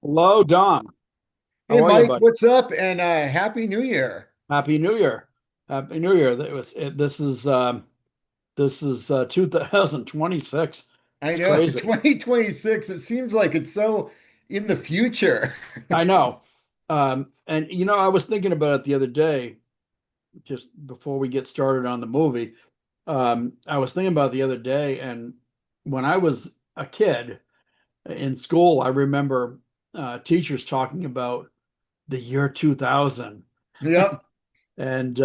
Hello, Don. Hey How are you, Mike, buddy? what's up? And Happy New Year. Happy New Year. Happy New Year. This is 2026. I It's know crazy. 2026, it seems like it's so in the future. I know. And I was thinking about it the other day, just before we get started on the movie. I was thinking about it the other day, and when I was a kid in school, I remember teachers talking about the year 2000. Yep. And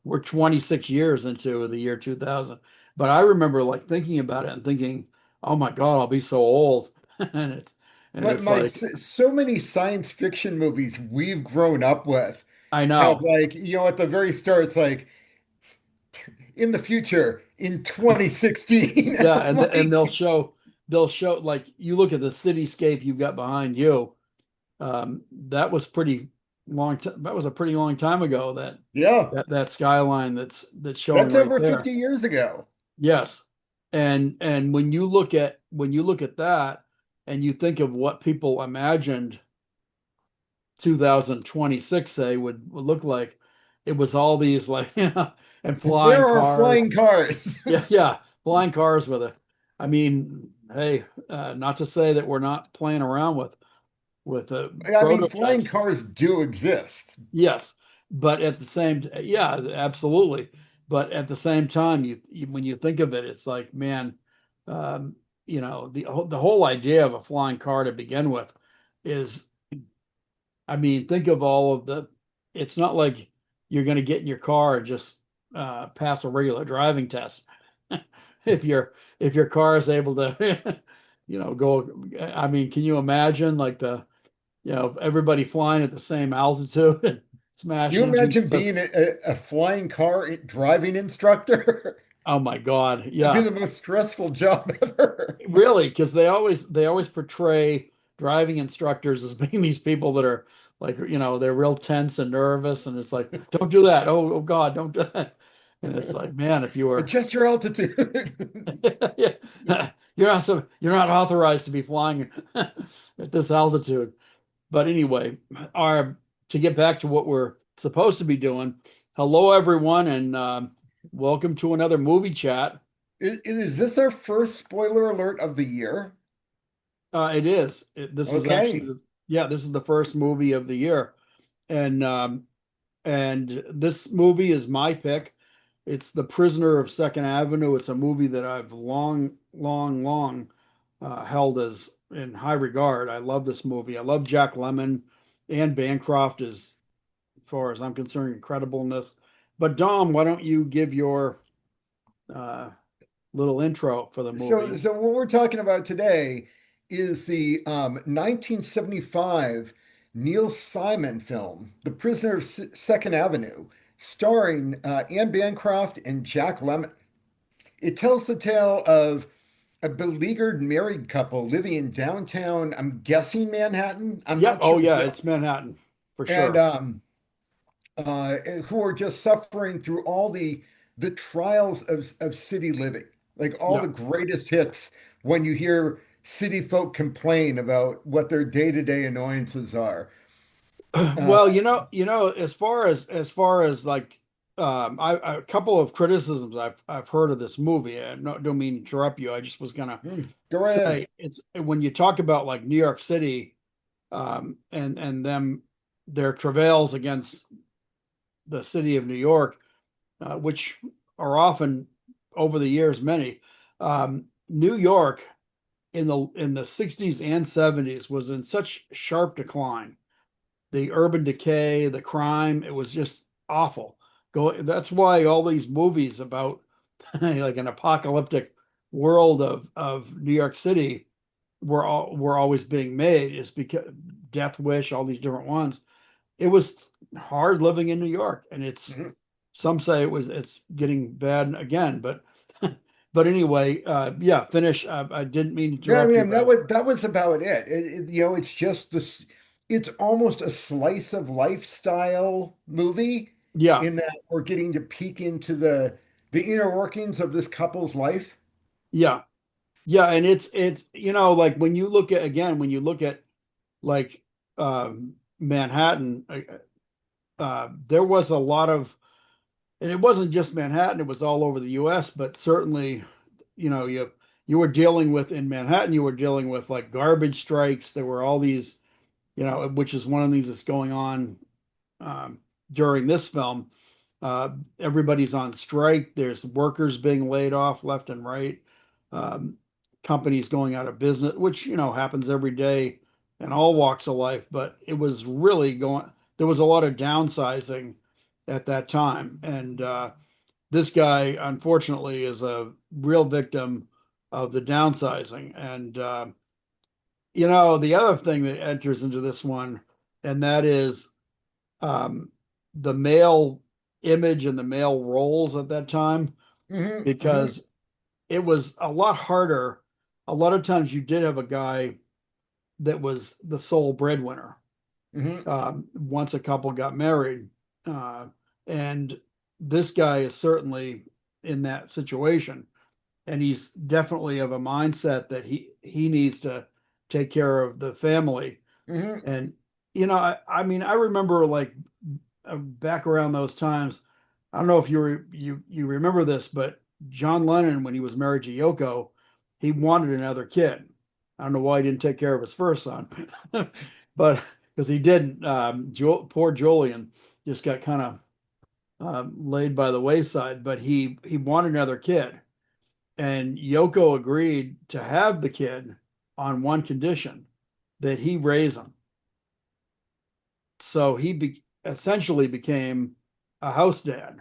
we're 26 years into the year 2000. But I remember like thinking about it and thinking, oh my God, I'll be so old. and it's and But it's Mike, like, so many science fiction movies we've grown up with I have know. like, at the very start, it's like in the future in 2016. Yeah, I'm and like, they'll show like you look at the cityscape you've got behind you. That was pretty that was a pretty long time ago that yeah, that skyline that's showing that's right over there. 50 years ago. Yes. And when you look at that and you think of what people imagined 2026 say would look like, it was all these like and Where flying are cars. flying cars? Yeah, yeah, flying cars with it. I mean, hey, not to say that we're not playing around with I mean, flying prototypes. cars do exist. Yes, but at the same, yeah, absolutely. But at the same time, when you think of it, it's like, man, um, the whole idea of a flying car to begin with is, I mean, think of all of the. It's not like you're going to get in your car and just pass a regular driving test. if your car is able to, go. I mean, can you imagine like everybody flying at the same altitude and Can you smashing into each imagine other. being a flying car driving instructor? Oh my God. It'd be Yeah. the most stressful job ever. Really, because they always portray driving instructors as being these people that are like, they're real tense and nervous, and it's like, don't do that. Oh God, don't do that. And it's like, man, if you were Adjust your altitude. yeah, you're not authorized to be flying at this altitude. But anyway, our to get back to what we're supposed to be doing. Hello, everyone, and welcome to another movie chat. Is this our first spoiler alert of the year? It is. This is actually, Okay. yeah, this is the first movie of the year, and this movie is my pick. It's The Prisoner of Second Avenue. It's a movie that I've long, long, long held as in high regard. I love this movie. I love Jack Lemmon. Anne Bancroft is, as far as I'm concerned, incredible in this. But Dom, why don't you give your uh, little intro for the So, movie? so what we're talking about today is the 1975 Neil Simon film, The Prisoner of Second Avenue, starring Anne Bancroft and Jack Lemmon. It tells the tale of a beleaguered married couple living in downtown, I'm guessing Manhattan. I'm Yep. not Oh sure yeah, exactly. it's Manhattan for And sure. who are just suffering through all the trials of city living, like all Yeah. the greatest hits when you hear city folk complain about what their day-to-day annoyances are. Uh, Well, as far as like, a couple of criticisms I've heard of this movie. I don't mean to interrupt you. I just was gonna Go right ahead. say it's when you talk about like New York City, and them their travails against the city of New York, which are often over the years many. New York in the 60s and 70s was in such sharp decline. The urban decay, the crime, it was just awful. That's why all these movies about like an apocalyptic world of New York City were always being made, is because Death Wish, all these different ones. It was hard living in New York, and Mhm. some say it's getting bad again, but but anyway, yeah, finish. I didn't mean to Yeah, I interrupt you, mean but that was about it. It's just this. It's almost a slice of lifestyle movie yeah, in that we're getting to peek into the inner workings of this couple's life. yeah, yeah, and it's like when you look at, again, when you look at like Manhattan, there was a lot of, and it wasn't just Manhattan, it was all over the US, but certainly, you were dealing with in Manhattan, you were dealing with like garbage strikes. There were all these, which is one of these that's going on um, during this film. Everybody's on strike. There's workers being laid off left and right. Um, Companies going out of business, which happens every day in all walks of life. But it was really going. There was a lot of downsizing at that time, and this guy, unfortunately, is a real victim of the downsizing. And the other thing that enters into this one, and that is um, the male image and the male roles at that time, Hmm. Hmm. because it was a lot harder. A lot of times you did have a guy that was the sole breadwinner Hmm. once a couple got married. And this guy is certainly in that situation. And he's definitely of a mindset that he needs to take care of the family. Hmm. And I mean, I remember like back around those times. I don't know if you remember this, but John Lennon, when he was married to Yoko, he wanted another kid. I don't know why he didn't take care of his first son, but because he didn't. Poor Julian just got kind of laid by the wayside. But he wanted another kid, and Yoko agreed to have the kid on one condition, that he raise him. So essentially became a house dad,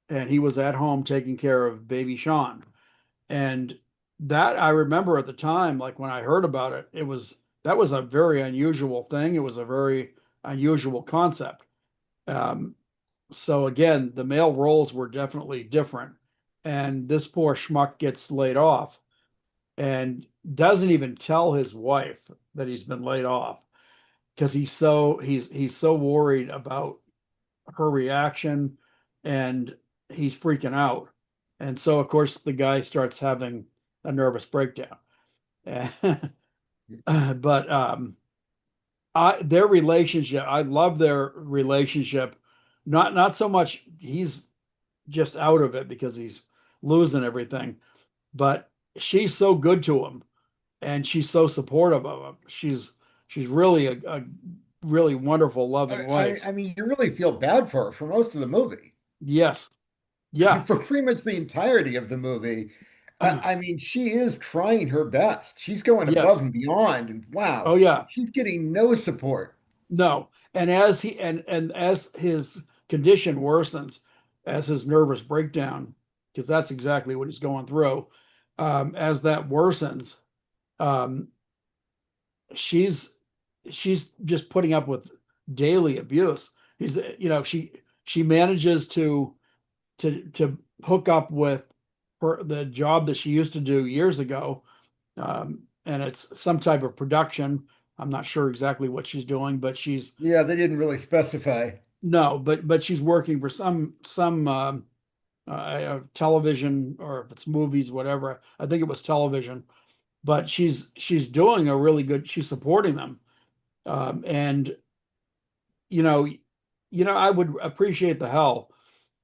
and he was at home taking care of baby Sean. And that I remember at the time, like when I heard about it, that was a very unusual thing. It was a very unusual concept. Um, so again, the male roles were definitely different. And this poor schmuck gets laid off and doesn't even tell his wife that he's been laid off, because he's so worried about her reaction, and he's freaking out. And so of course the guy starts having a nervous breakdown. But their relationship, I love their relationship. Not so much he's just out of it because he's losing everything, but she's so good to him, and she's so supportive of him. She's really a really wonderful, loving wife. I mean, you really feel bad for her for most of the movie, Yes. Yeah. for pretty much the entirety of the movie. I mean, she is trying her best. She's going above Yes. and beyond, and Oh wow, yeah. she's getting no support. No. And as his condition worsens, as his nervous breakdown, because that's exactly what he's going through, as that worsens, um, she's she's just putting up with daily abuse. He's she manages to hook up with the job that she used to do years ago, and it's some type of production. I'm not sure exactly what she's doing, but she's Yeah, they didn't really specify. no, but she's working for some television, or if it's movies, whatever. I think it was television, but she's doing a really good. She's supporting them, and you know, I would appreciate the hell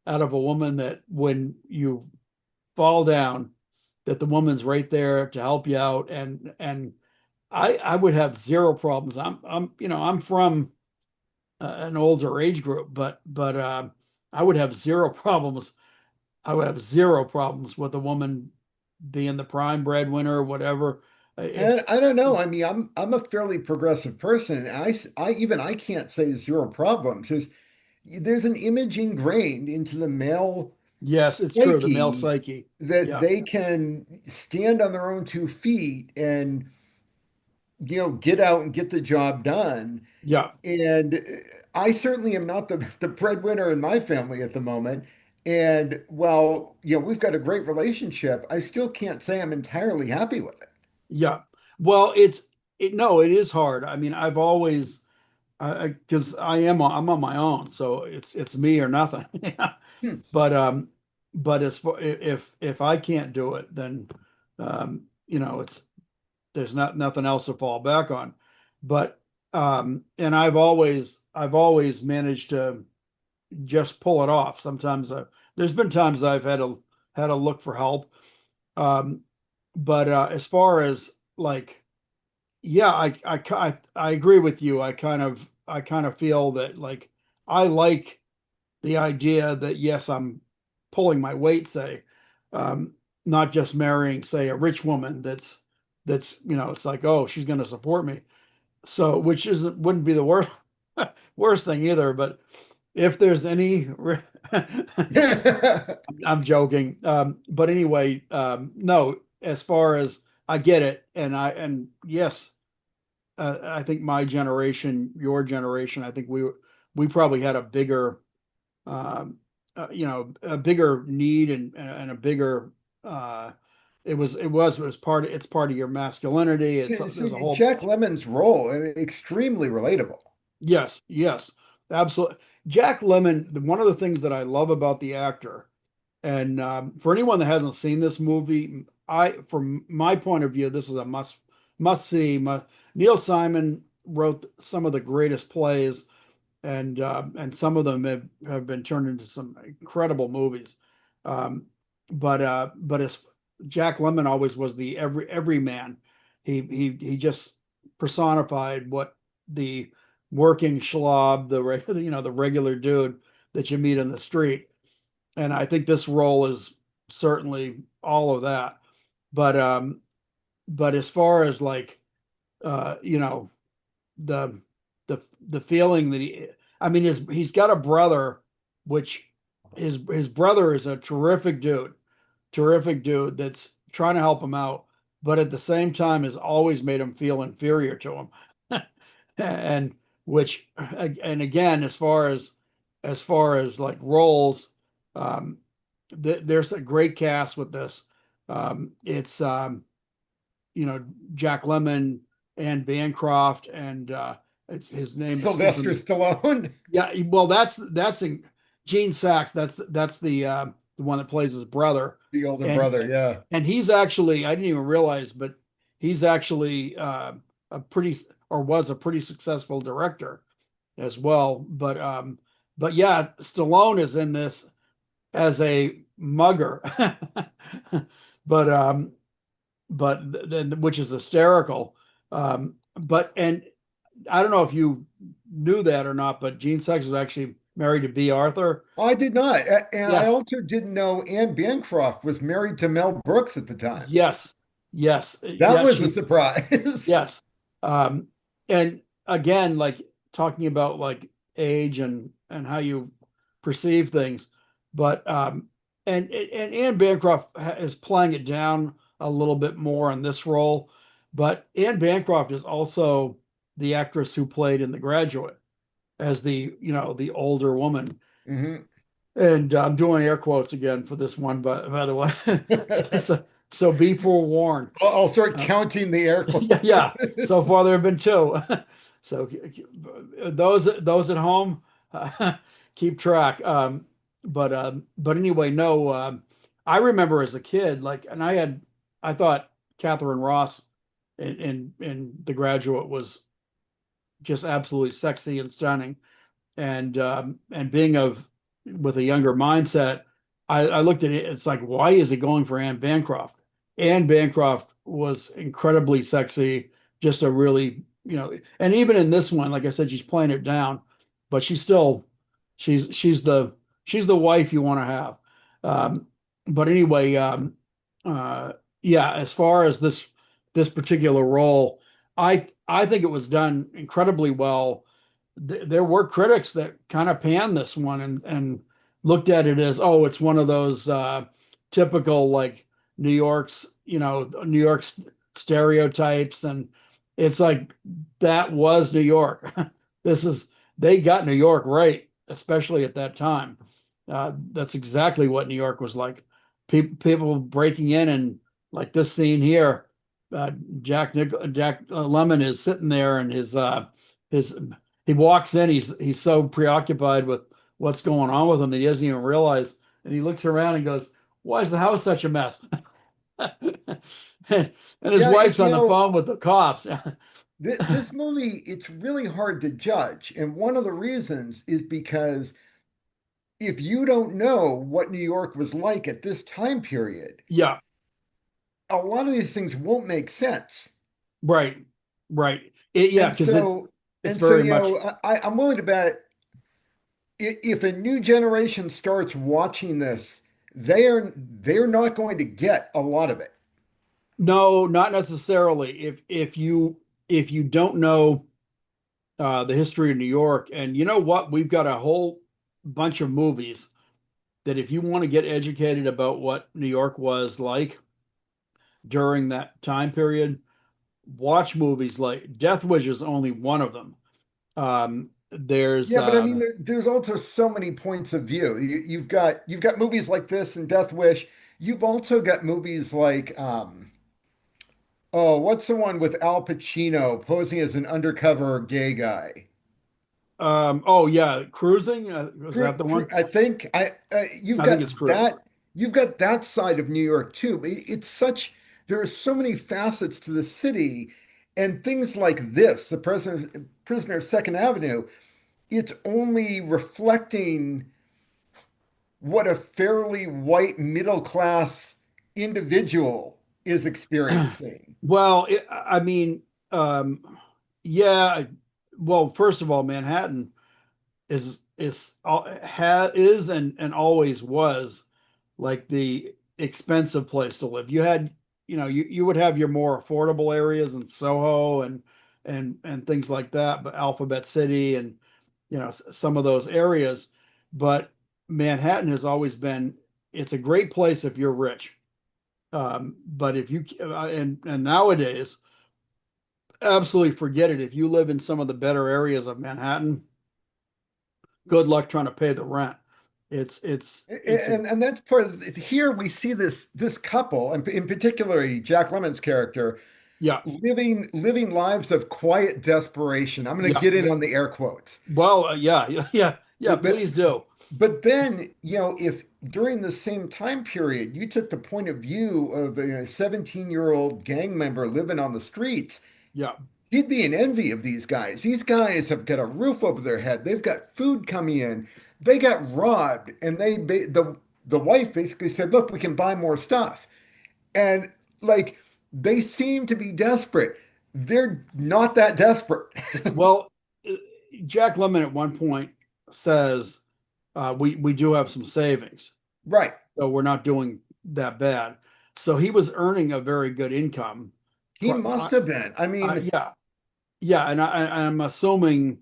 out of a woman that when you fall down, that the woman's right there to help you out, and I would have zero problems. I'm from an older age group, but I would have zero problems. I would have zero problems with a woman being the prime breadwinner or whatever. And It's I don't know. I mean, I'm a fairly progressive person. I can't say zero problems. There's an image ingrained into the male Yes, it's true. The male psyche psyche. that Yeah, they can stand on their own 2 feet and get out and get the job done. yeah, And I certainly am not the breadwinner in my family at the moment. And while we've got a great relationship, I still can't say I'm entirely happy with it. yeah. Well, no, it is hard. I mean, I've always because I'm on my own, so it's me or nothing. Yeah. Hmm. But as for if I can't do it, then it's there's nothing else to fall back on. But And I've always managed to just pull it off. Sometimes there's been times I've had to look for help. Um, but as far as like, yeah, I agree with you. I kind of feel that like I like the idea that yes, I'm pulling my weight, say, um, not just marrying, say, a rich woman that's it's like, oh, she's going to support me. So, which isn't wouldn't be the worst thing either. But if there's any, I'm joking. But anyway, no, as far as I get it, and yes, I think my generation, your generation, I think we probably had a bigger a bigger need and a bigger it was part of your masculinity. There's a See, whole Jack Lemmon's role, extremely relatable. yes, yes, absolutely. Jack Lemmon, one of the things that I love about the actor, and for anyone that hasn't seen this movie, from my point of view, this is a must see. Neil Simon wrote some of the greatest plays and some of them have been turned into some incredible movies. Um, but as Jack Lemmon always was the every man. He just personified what the working schlob, the regular dude that you meet in the street. And I think this role is certainly all of that. But but as far as like you know the the feeling that I mean he's got a brother, which his brother is a terrific dude that's trying to help him out, but at the same time has always made him feel inferior to him. And which and again, as far as like roles, um there's a great cast with this. It's Jack Lemmon, Anne Bancroft, and it's his name is slipping Sylvester me. Stallone, Yeah, well, that's in Gene Sachs. That's the one that plays his brother, the older and brother. Yeah. and he's actually I didn't even realize, but he's actually a pretty or was a pretty successful director as well. But yeah, Stallone is in this as a mugger, but then which is hysterical. But and I don't know if you knew that or not, but Gene Sachs was actually married to B. Arthur. I did not. And I Yes, also didn't know Anne Bancroft was married to Mel Brooks at the time. yes, yes, That yeah. was a surprise. Yes, um, and again, like talking about like age and how you perceive things, but and Anne Bancroft is playing it down a little bit more in this role, but Anne Bancroft is also the actress who played in The Graduate as the older woman. Mhm. And I'm doing air quotes again for this one, but by the way, so be forewarned. I'll start Uh, counting the air yeah, yeah. So quotes. far there have been two. So those at home, keep track. But anyway, no. I remember as a kid, like, and I thought Catherine Ross in The Graduate was just absolutely sexy and stunning. And being of with a younger mindset, I looked at it. It's like, why is he going for Anne Bancroft? Anne Bancroft was incredibly sexy, just a really, and even in this one, like I said, she's playing it down, but she's she's the she's the wife you want to have. But anyway, yeah, as far as this particular role, I think it was done incredibly well. There were critics that kind of panned this one and looked at it as, oh, it's one of those typical like New York stereotypes, and it's like that was New York. This is they got New York right, especially at that time. That's exactly what New York was like. People breaking in, and like this scene here, uh, Jack Lemmon is sitting there, and his he walks in. He's so preoccupied with what's going on with him that he doesn't even realize. And he looks around and goes, "Why is the house such a mess?" And his Yeah, wife's on the phone with the cops. This movie, it's really hard to judge. And one of the reasons is because if you don't know what New York was like at this time period, Yeah, a lot of these things won't make sense. right, right. Yeah, And because it's so, it's and so, very you much. know, I'm willing to bet if a new generation starts watching this, they're not going to get a lot of it. No, not necessarily. If you don't know the history of New York, and you know what, we've got a whole bunch of movies that if you want to get educated about what New York was like during that time period, watch movies like Death Wish is only one of them. There's Yeah, but I mean, there's also so many points of view. You've got movies like this and Death Wish. You've also got movies like oh, what's the one with Al Pacino posing as an undercover gay guy? oh yeah, Cruising, was that the one? I think you've I think got it's Cruising. that side of New York too. It's such there are so many facets to the city, and things like this, the prisoner of Second Avenue. It's only reflecting what a fairly white middle class individual is experiencing. Well, I mean, yeah. Well, first of all, Manhattan is and always was like the expensive place to live. You would have your more affordable areas in Soho and things like that, but Alphabet City and some of those areas. But Manhattan has always been it's a great place if you're rich. But if you and nowadays, absolutely forget it. If you live in some of the better areas of Manhattan, good luck trying to pay the rent. It's a And that's part of here we see this couple, and in particular Jack Lemmon's character, yeah, living lives of quiet desperation. I'm going to yeah. get in on the air quotes. Well, yeah, yeah, yeah, yeah. But Please do. but then, if during the same time period you took the point of view of a 17-year-old gang member living on the streets, Yeah. he'd be in envy of these guys. These guys have got a roof over their head. They've got food coming in. They got robbed, and the wife basically said, "Look, we can buy more stuff." And like they seem to be desperate. They're not that desperate. Well, uh, Jack Lemmon at one point says we do have some savings, Right. so we're not doing that bad. So he was earning a very good income. He must have been. I mean, Yeah, yeah, and I'm assuming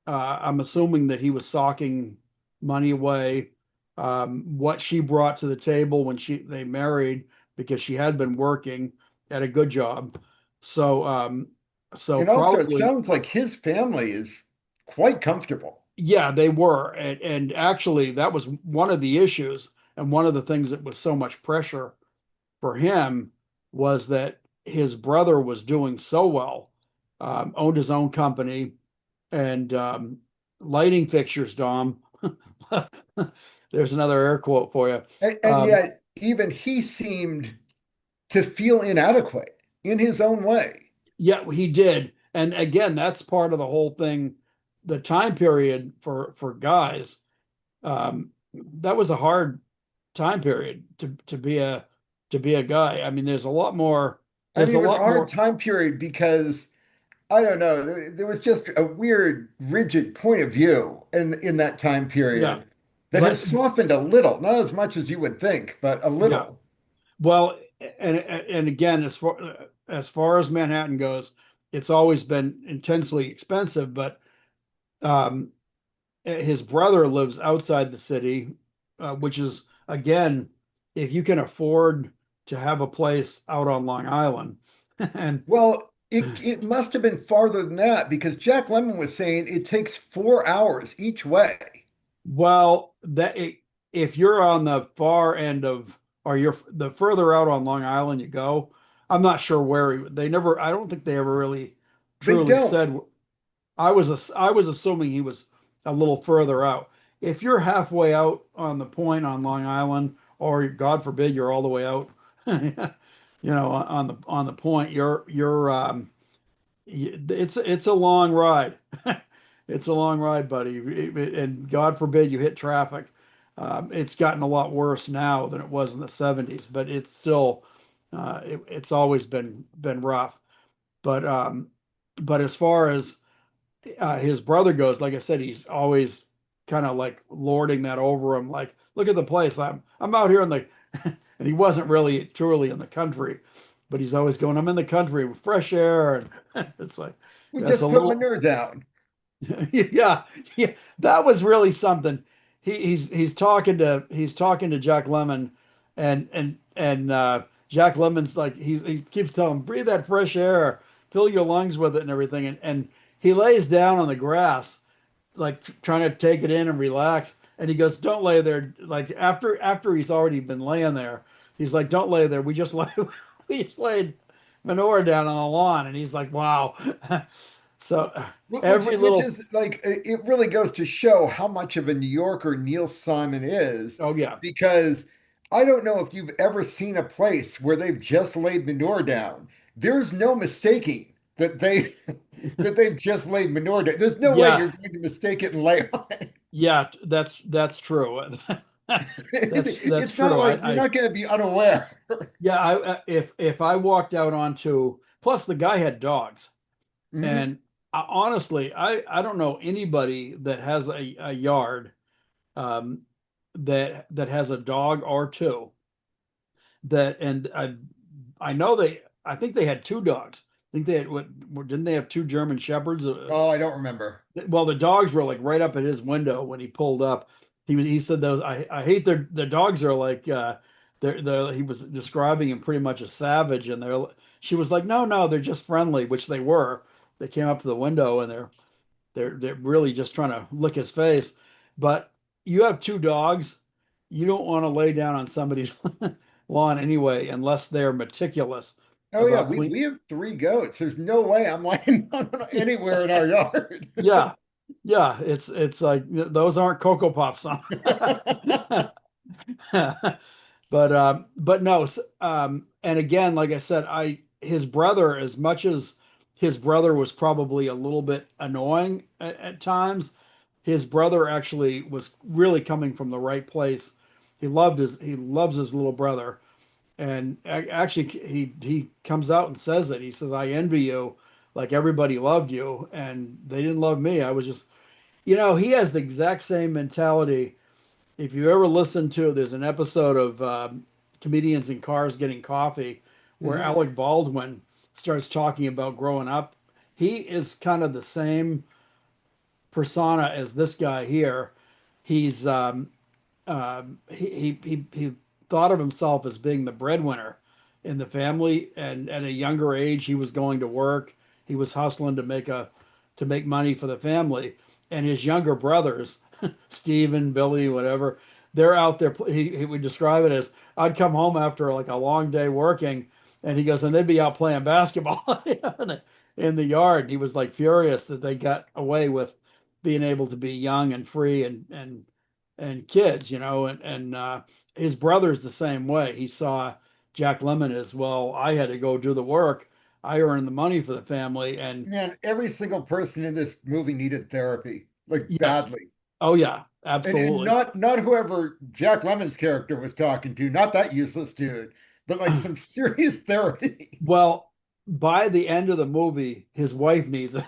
that he was socking money away. What she brought to the table when they married, because she had been working at a good job. So so and also it probably, sounds like his family is quite comfortable. yeah, they were. And actually that was one of the issues, and one of the things that was so much pressure for him was that his brother was doing so well, owned his own company, and lighting fixtures, Dom. There's another air quote for you. And Um, yet, even he seemed to feel inadequate in his own way. yeah, he did. And again, that's part of the whole thing. The time period for guys, that was a hard time period to be a guy. I mean, there's a lot more. I There's mean, a it was a lot hard more. time period because I don't know, there was just a weird, rigid point of view in that time Yeah, period that but has softened a little, not as much as you would think, but a yeah. little. Well, and again, as far as Manhattan goes, it's always been intensely expensive. But um, his brother lives outside the city, which is again, if you can afford to have a place out on Long Island, and Well, it must have been farther than that because Jack Lemmon was saying it takes 4 hours each way. well, if you're on the far end of, or you're the further out on Long Island you go, I'm not sure where they never. I don't think they ever really They truly don't. said. I was assuming he was a little further out. If you're halfway out on the point on Long Island, or God forbid you're all the way out, on the point, It's a long ride. It's a long ride, buddy. And God forbid you hit traffic. It's gotten a lot worse now than it was in the 70s, but it's still it's always been rough. But but as far as his brother goes, like I said, he's always kind of like lording that over him. Like, look at the place. I'm out here in the, and he wasn't really truly in the country, but he's always going. I'm in the country with fresh air, and it's like We that's a just put little, manure down. yeah, yeah. That was really something. He's talking to Jack Lemmon, and Jack Lemmon's like he keeps telling him, breathe that fresh air, fill your lungs with it, and everything, and he lays down on the grass like trying to take it in and relax. And he goes, "Don't lay there." Like after he's already been laying there, he's like, "Don't lay there. We just lay we just laid manure down on the lawn." And he's like, "Wow." So every Which little, is like it really goes to show how much of a New Yorker Neil Simon is, oh yeah, because I don't know if you've ever seen a place where they've just laid manure down. There's no mistaking that they that they've just laid manure down. There's no way yeah, you're going to mistake it and lay on it. yeah. That's true. That's It's not true. like you're I not going to be unaware. yeah. If I walked out onto, plus the guy had dogs. Mhm. And honestly, I don't know anybody that has a yard um, that has a dog or two that, and I know I think they had two dogs. I think they had didn't they have two German Shepherds? Oh, I don't remember. Well, the dogs were like right up at his window when he pulled up. He said those I hate their dogs are like they're he was describing him pretty much a savage, and they're she was like, no, they're just friendly, which they were. They came up to the window and they're really just trying to lick his face. But you have two dogs, you don't want to lay down on somebody's lawn anyway unless they're meticulous Oh yeah, about we clean. have three goats. There's no way I'm laying down anywhere in our yard. Yeah, yeah, it's like those aren't Cocoa Puffs. But no, and again, like I said, I his brother, as much as his brother was probably a little bit annoying at times, his brother actually was really coming from the right place. He loves his little brother, and actually he comes out and says it. He says, "I envy you, like everybody loved you, and they didn't love me. I was just, he has the exact same mentality. If you ever listen to, there's an episode of Comedians in Cars Getting Coffee where Mhm. Alec Baldwin starts talking about growing up. He is kind of the same persona as this guy here. He's he thought of himself as being the breadwinner in the family, and at a younger age, he was going to work. He was hustling to make money for the family, and his younger brothers, Stephen, Billy, whatever, they're out there. He would describe it as I'd come home after like a long day working, and he goes, and they'd be out playing basketball in the yard. He was like furious that they got away with being able to be young and free and kids, and his brother's the same way. He saw Jack Lemmon as well. I had to go do the work. I earned the money for the family, and Man, every single person in this movie needed therapy, like yes, badly. oh yeah, And absolutely. not whoever Jack Lemon's character was talking to, not that useless dude, but like some serious therapy. Well, by the end of the movie, his wife needs it.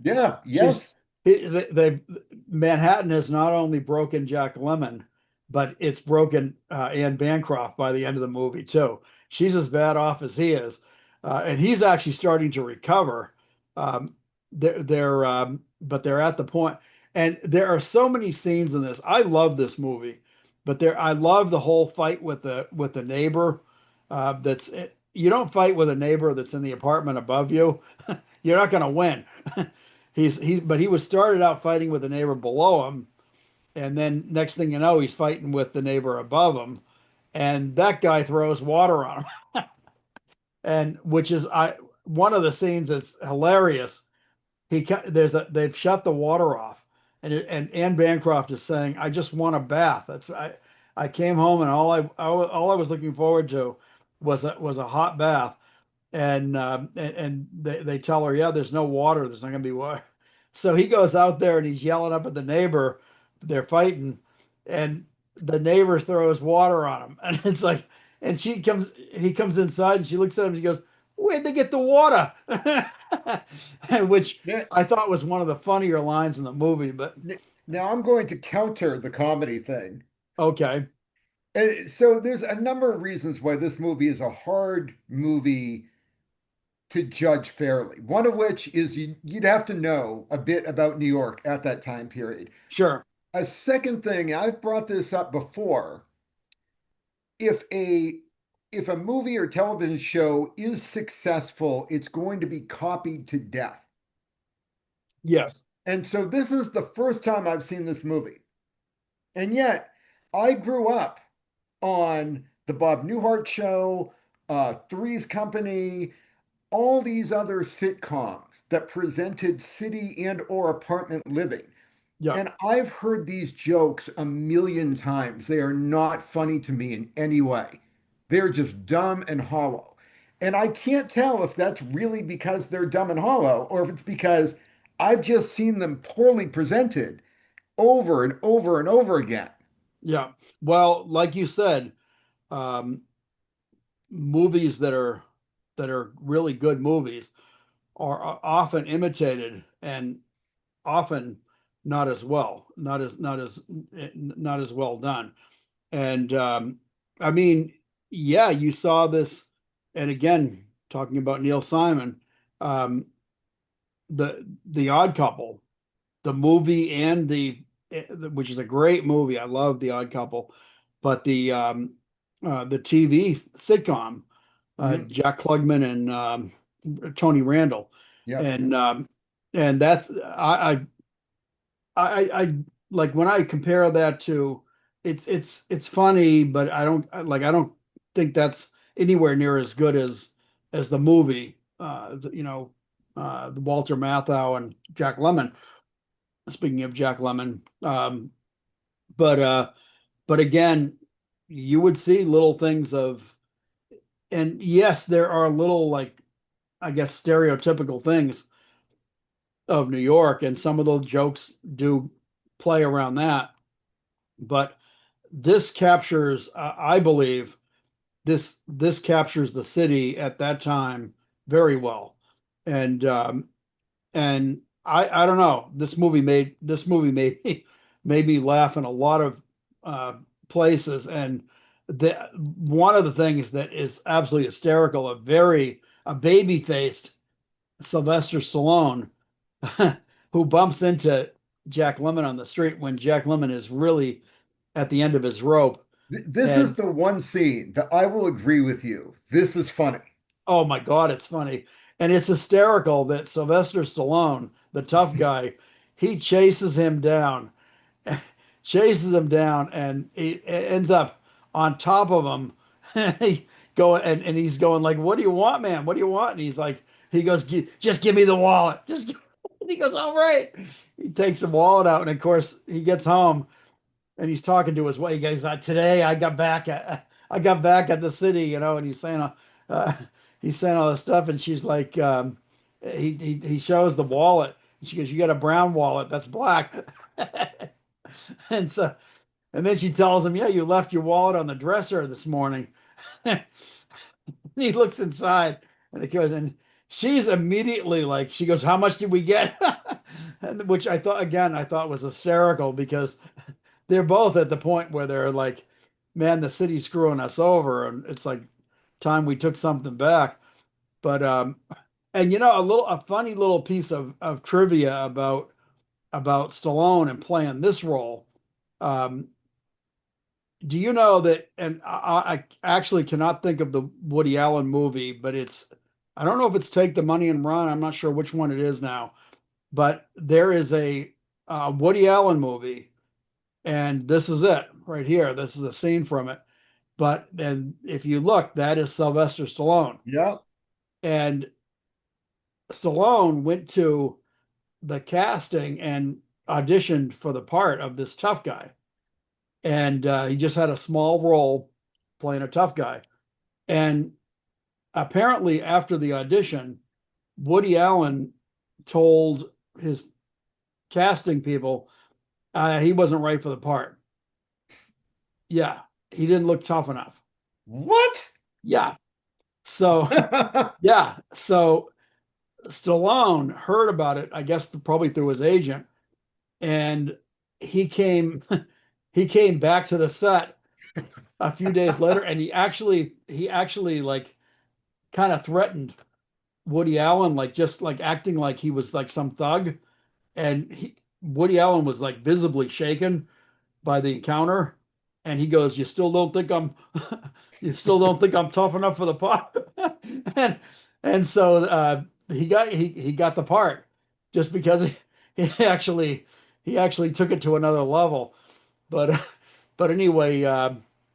Yeah, She's yes. they Manhattan has not only broken Jack Lemmon, but it's broken Anne Bancroft by the end of the movie too. She's as bad off as he is, and he's actually starting to recover. But they're at the point, and there are so many scenes in this. I love this movie, but I love the whole fight with the neighbor. That's you don't fight with a neighbor that's in the apartment above you. You're not going to win. But he was started out fighting with the neighbor below him, and then next thing you know, he's fighting with the neighbor above him, and that guy throws water on him, and which is I one of the scenes that's hilarious. They've shut the water off, and Anne Bancroft is saying, "I just want a bath." I came home and all I was looking forward to was a hot bath. and they tell her, yeah, there's no water, there's not gonna be water. So he goes out there and he's yelling up at the neighbor. They're fighting, and the neighbor throws water on him, and it's like, and he comes inside, and she looks at him, and she goes, "Where'd they get the water?" Which Now, I thought was one of the funnier lines in the movie. But now I'm going to counter the comedy thing. okay, So there's a number of reasons why this movie is a hard movie to judge fairly. One of which is you'd have to know a bit about New York at that time period. sure, A second thing, I've brought this up before, if a movie or television show is successful, it's going to be copied to death. yes, And so this is the first time I've seen this movie. And yet I grew up on the Bob Newhart show, Three's Company, all these other sitcoms that presented city and or apartment living. yeah, And I've heard these jokes a million times. They are not funny to me in any way. They're just dumb and hollow. And I can't tell if that's really because they're dumb and hollow or if it's because I've just seen them poorly presented over and over and over again. yeah. Well, like you said, um, movies that are really good movies are often imitated and often not as well, not as well done. And I mean, yeah, you saw this, and again, talking about Neil Simon, um, the Odd Couple, the movie and which is a great movie. I love The Odd Couple, but the TV sitcom, Mhm. Jack Klugman and Tony Randall, Yep. and that's I like when I compare that to it's funny, but I don't think that's anywhere near as good as the movie. The Walter Matthau and Jack Lemmon. Speaking of Jack Lemmon, but but again, you would see little things of, and yes, there are little like I guess stereotypical things of New York, and some of those jokes do play around that. But this captures, I believe, this captures the city at that time very well, and I don't know. This movie made me laugh in a lot of uh, places, and the one of the things that is absolutely hysterical, a baby faced Sylvester Stallone who bumps into Jack Lemmon on the street when Jack Lemmon is really at the end of his rope. This is And the one scene that I will agree with you. This is funny. oh my God, it's funny. And it's hysterical that Sylvester Stallone, the tough guy, he chases him down, and he ends up on top of him. He and he's going like, "What do you want, man? What do you want?" And he goes, "Just give me the wallet." And he goes, "All right." He takes the wallet out, and of course he gets home and he's talking to his wife. He goes, "Today I got back at the city, and uh, he's saying all this stuff, and she's like, he shows the wallet. And she goes, "You got a brown wallet that's black," and so and then she tells him, "Yeah, you left your wallet on the dresser this morning." He looks inside, and it goes, and she's immediately like, she goes, "How much did we get?" And which I thought was hysterical because they're both at the point where they're like, man, the city's screwing us over, and it's like time we took something back. But and a funny little piece of trivia about Stallone and playing this role. Um, do you know that? And I actually cannot think of the Woody Allen movie, but I don't know if it's Take the Money and Run. I'm not sure which one it is now, but there is a Woody Allen movie, and this is it right here. This is a scene from it. But then if you look, that is Sylvester Stallone. Yeah. And Stallone went to the casting and auditioned for the part of this tough guy. And he just had a small role playing a tough guy. And apparently after the audition, Woody Allen told his casting people he wasn't right for the part. Yeah, he didn't look tough enough. What? Yeah. So yeah, so Stallone heard about it, I guess probably through his agent, and he came he came back to the set a few days later, and he actually like kind of threatened Woody Allen, like just like acting like he was like some thug, and Woody Allen was like visibly shaken by the encounter, and he goes, "You still don't think I'm, you still don't think I'm tough enough for the part?" and and so he got the part just because he actually took it to another level. But but anyway,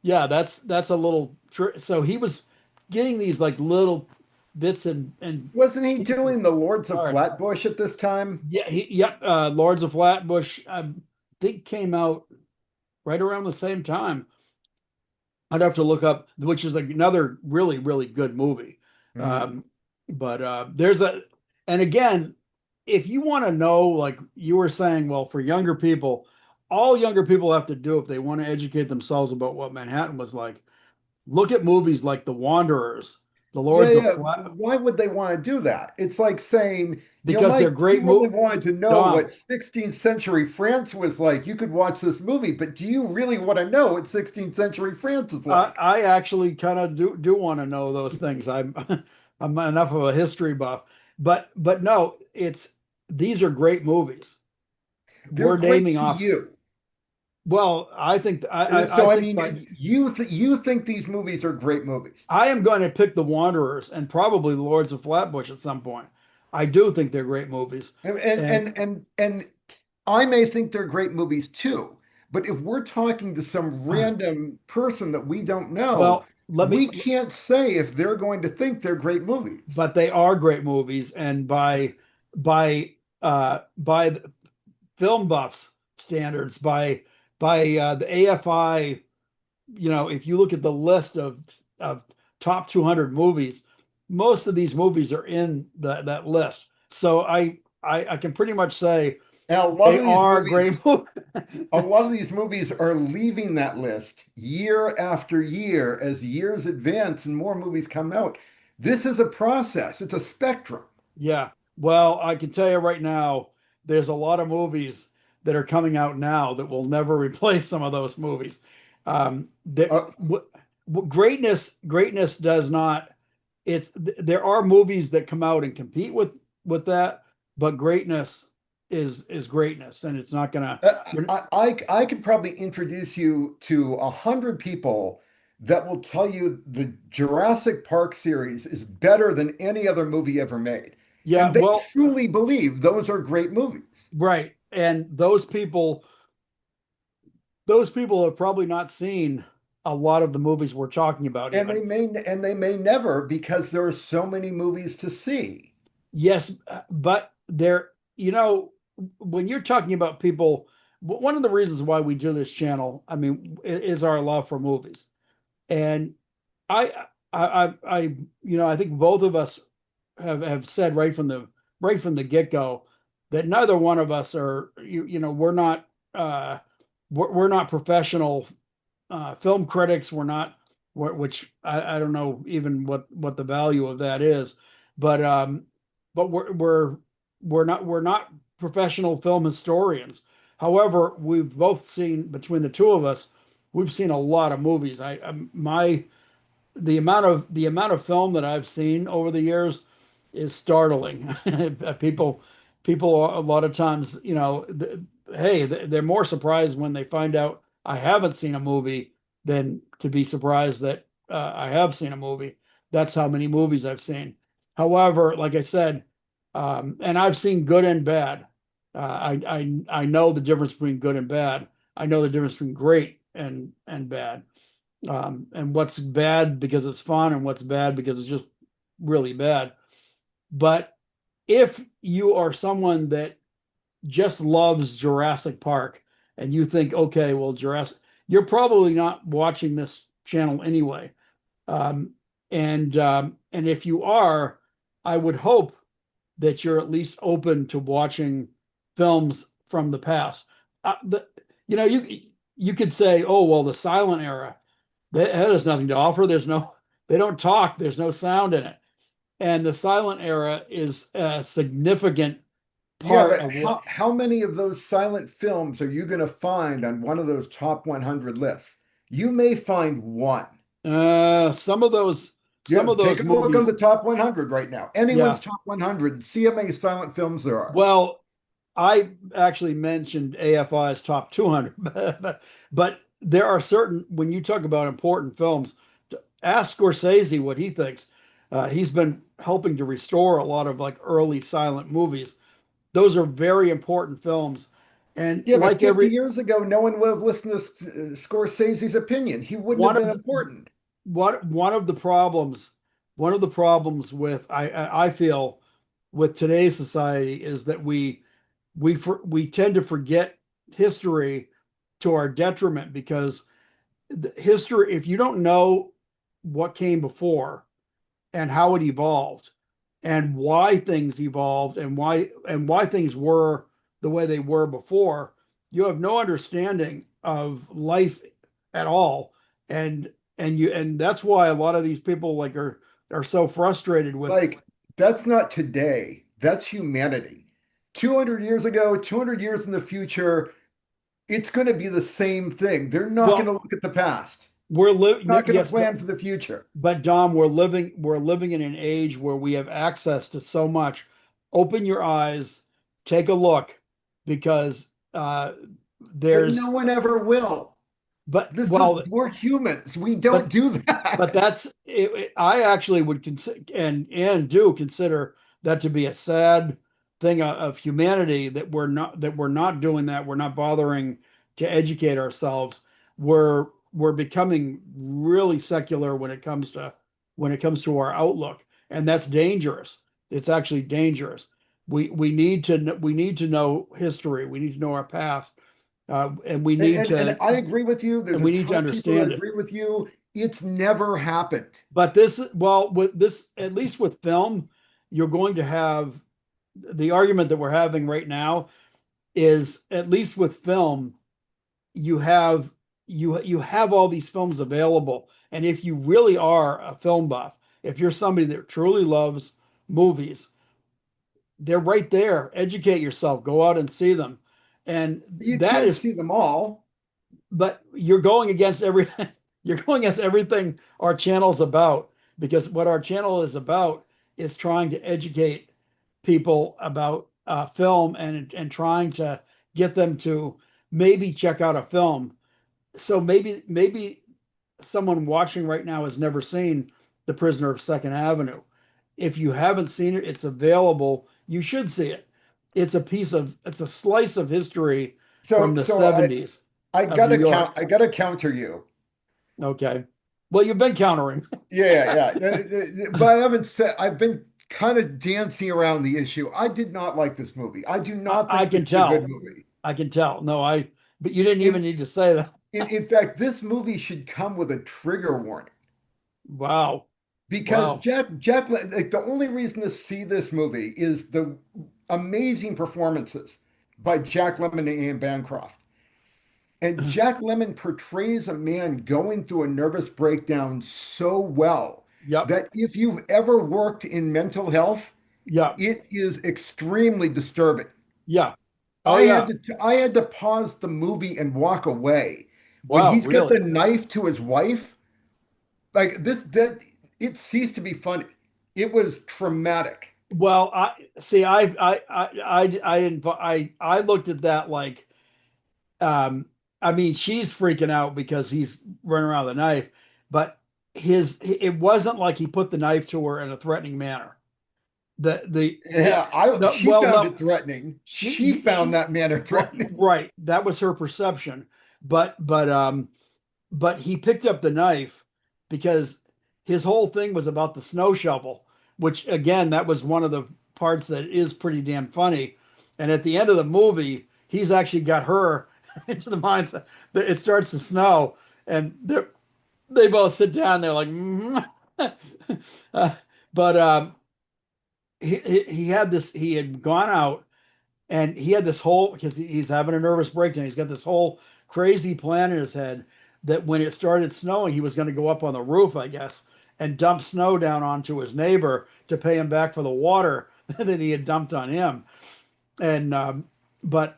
yeah, that's a little so he was getting these like little bits and Wasn't he pieces doing the Lords of hard. Flatbush at this time? Yeah, yep. Lords of Flatbush, I think came out right around the same time. I'd have to look up, which is like another really, really good movie. Mhm. Um, but and again, if you want to know, like you were saying, well, for younger people, all younger people have to do if they want to educate themselves about what Manhattan was like, look at movies like The Wanderers, The Yeah, Lords of yeah. Flat, Why would they want to do that? It's like saying, because they're Mike, if great you really movie. wanted to know Dom, what 16th century France was like, you could watch this movie. But do you really want to know what 16th century France is like? I actually kind of do want to know those things. I'm I'm enough of a history buff, but no, it's these are great movies. They're We're great naming to off. you. Well, I think I So, I think by mean, you think these movies are great movies. I am going to pick The Wanderers and probably The Lords of Flatbush at some point. I do think they're great movies, and And I may think they're great movies too. But if we're talking to some random person that we don't know, well, let me. we can't say if they're going to think they're great movies. But they are great movies, and by the film buffs standards, by the AFI, if you look at the list of top 200 movies, most of these movies are in that list. So I can pretty much say And they are great movies. a lot of these movies are leaving that list year after year as years advance and more movies come out. This is a process. It's a spectrum. Yeah. Well, I can tell you right now, there's a lot of movies that are coming out now that will never replace some of those movies. That Uh, greatness does not. There are movies that come out and compete with that, but greatness is greatness, and it's not gonna. You're, I could probably introduce you to 100 people that will tell you the Jurassic Park series is better than any other movie ever made. yeah. And they Well, truly believe those are great movies. right, and those people have probably not seen a lot of the movies we're talking about even. And they may never because there are so many movies to see. Yes, but there, when you're talking about people, one of the reasons why we do this channel, I mean, is our love for movies. And I I think both of us have said right from the get-go that neither one of us are, uh we're not professional film critics. We're not, which I don't know even what the value of that is, but we're not professional film historians. However, we've both seen, between the two of us, we've seen a lot of movies. My the amount of film that I've seen over the years is startling. people people a lot of times, hey, they're more surprised when they find out I haven't seen a movie than to be surprised that I have seen a movie. That's how many movies I've seen. However, like I said, and I've seen good and bad. I know the difference between good and bad. I know the difference between great and bad, and what's bad because it's fun and what's bad because it's just really bad. But if you are someone that just loves Jurassic Park and you think, okay, well, Jurassic, you're probably not watching this channel anyway. Um, And if you are, I would hope that you're at least open to watching films from the past. The, you know, you could say, oh well, the silent era that has nothing to offer. They don't talk. There's no sound in it, and the silent era is a significant Yeah, part but of what. how many of those silent films are you going to find on one of those top 100 lists? You may find one. Some of those, Yeah, some of take those a look on movies, the top 100 right now. Anyone's yeah. top 100, see how many silent films there are. Well, I actually mentioned AFI's top 200, but there are certain, when you talk about important films, ask Scorsese what he thinks. He's been helping to restore a lot of like early silent movies. Those are very important films. And Yeah, but like 50 every year ago, no one would have listened to Scorsese's opinion. He wouldn't have one been of the, important. one of the problems, one of the problems with I feel with today's society is that we tend to forget history to our detriment because the history, if you don't know what came before and how it evolved and why things evolved and why things were the way they were before, you have no understanding of life at all. And that's why a lot of these people like are so frustrated with. Like, that's not today. That's humanity. 200 years ago, 200 years in the future, it's going to be the same thing. They're not going to Well, look at the past, we're living, not going to yes, plan for the future. but Dom, we're living in an age where we have access to so much. Open your eyes, take a look, because But no there's one ever will. but This is, well, we're humans. We don't but do but that. that's I actually would consider and do consider that to be a sad thing of humanity that we're not doing that. We're not bothering to educate ourselves. We're becoming really secular when it comes to our outlook, and that's dangerous. It's actually dangerous. We need to know history. We need to know our past, and we And, need and, and to I agree with you. There's and a we need ton to of people that understand it. agree with you. It's never happened. But this, well, with this, at least with film, you're going to have the argument that we're having right now is at least with film, you have you have all these films available. And if you really are a film buff, if you're somebody that truly loves movies, they're right there. Educate yourself, go out and see them. And You that can't is see them all. but you're going against everything. You're going against everything our channel's about, because what our channel is about is trying to educate people about film and trying to get them to maybe check out a film. So maybe someone watching right now has never seen The Prisoner of Second Avenue. If you haven't seen it, it's available. You should see it. It's a slice of history from So the so I 70s I of New gotta York. count. I gotta counter you. Okay. Well, you've been countering. Yeah. But I haven't said. I've been kind of dancing around the issue. I did not like this movie. I do I, not I think this can is a good tell. movie. I can tell. No, but you didn't even In need to say that. in fact, this movie should come with a trigger warning Wow. because Wow. like the only reason to see this movie is the amazing performances by Jack Lemmon and Anne Bancroft. And Jack Lemmon portrays a man going through a nervous breakdown so well Yep. that if you've ever worked in mental health, Yep. it is extremely disturbing. Yeah. Oh, yeah. I had to pause the movie and walk away. When Wow. he's got the Really? knife to his wife, like this that it ceased to be funny. It was traumatic. Well, I see. I didn't. I looked at that like, um, I mean, she's freaking out because he's running around with a knife, but it wasn't like he put the knife to her in a threatening manner. The it Yeah, I no, she well, found no, it threatening. She found she that manner well, threatening. right, that was her perception, but he picked up the knife because his whole thing was about the snow shovel, which again, that was one of the parts that is pretty damn funny. And at the end of the movie, he's actually got her into the mindset that it starts to snow, and they both sit down. They're like, Uh, but he had this. He had gone out and he had this whole because he's having a nervous breakdown. He's got this whole crazy plan in his head that when it started snowing, he was going to go up on the roof, I guess, and dump snow down onto his neighbor to pay him back for the water that he had dumped on him. And but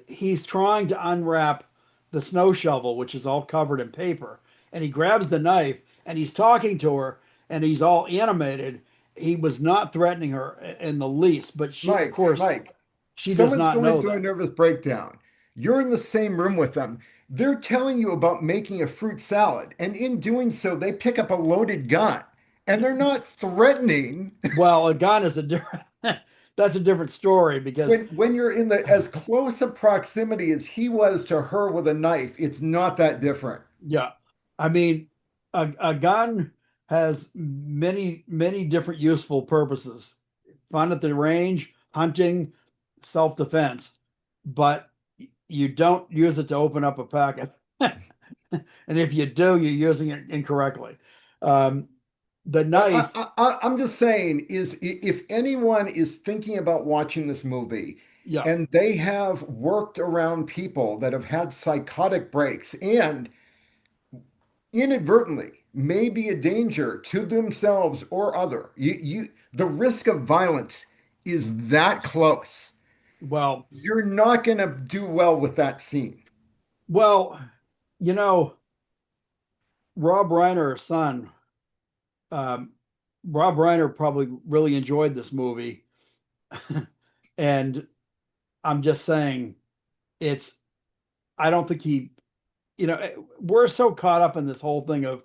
he's trying to unwrap the snow shovel, which is all covered in paper, and he grabs the knife and he's talking to her, and he's all animated. He was not threatening her in the least, but she, of course, Mike, she does someone's not going know through a that. nervous breakdown. You're in the same room with them. They're telling you about making a fruit salad, and in doing so, they pick up a loaded gun, and they're not threatening. Well, a gun is a different. That's a different story because When you're in the as close a proximity as he was to her with a knife, it's not that different. yeah, I mean, a gun has many different useful purposes. Fun at the range, hunting, self-defense, but you don't use it to open up a packet. And if you do, you're using it incorrectly. Um, the I, knife, I'm just saying is if anyone is thinking about watching this movie yeah, and they have worked around people that have had psychotic breaks and inadvertently may be a danger to themselves or other, the risk of violence is that close. well, You're not going to do well with that scene. well, you know, Rob Reiner's son, um, Rob Reiner probably really enjoyed this movie, and I'm just saying, it's. I don't think he, we're so caught up in this whole thing of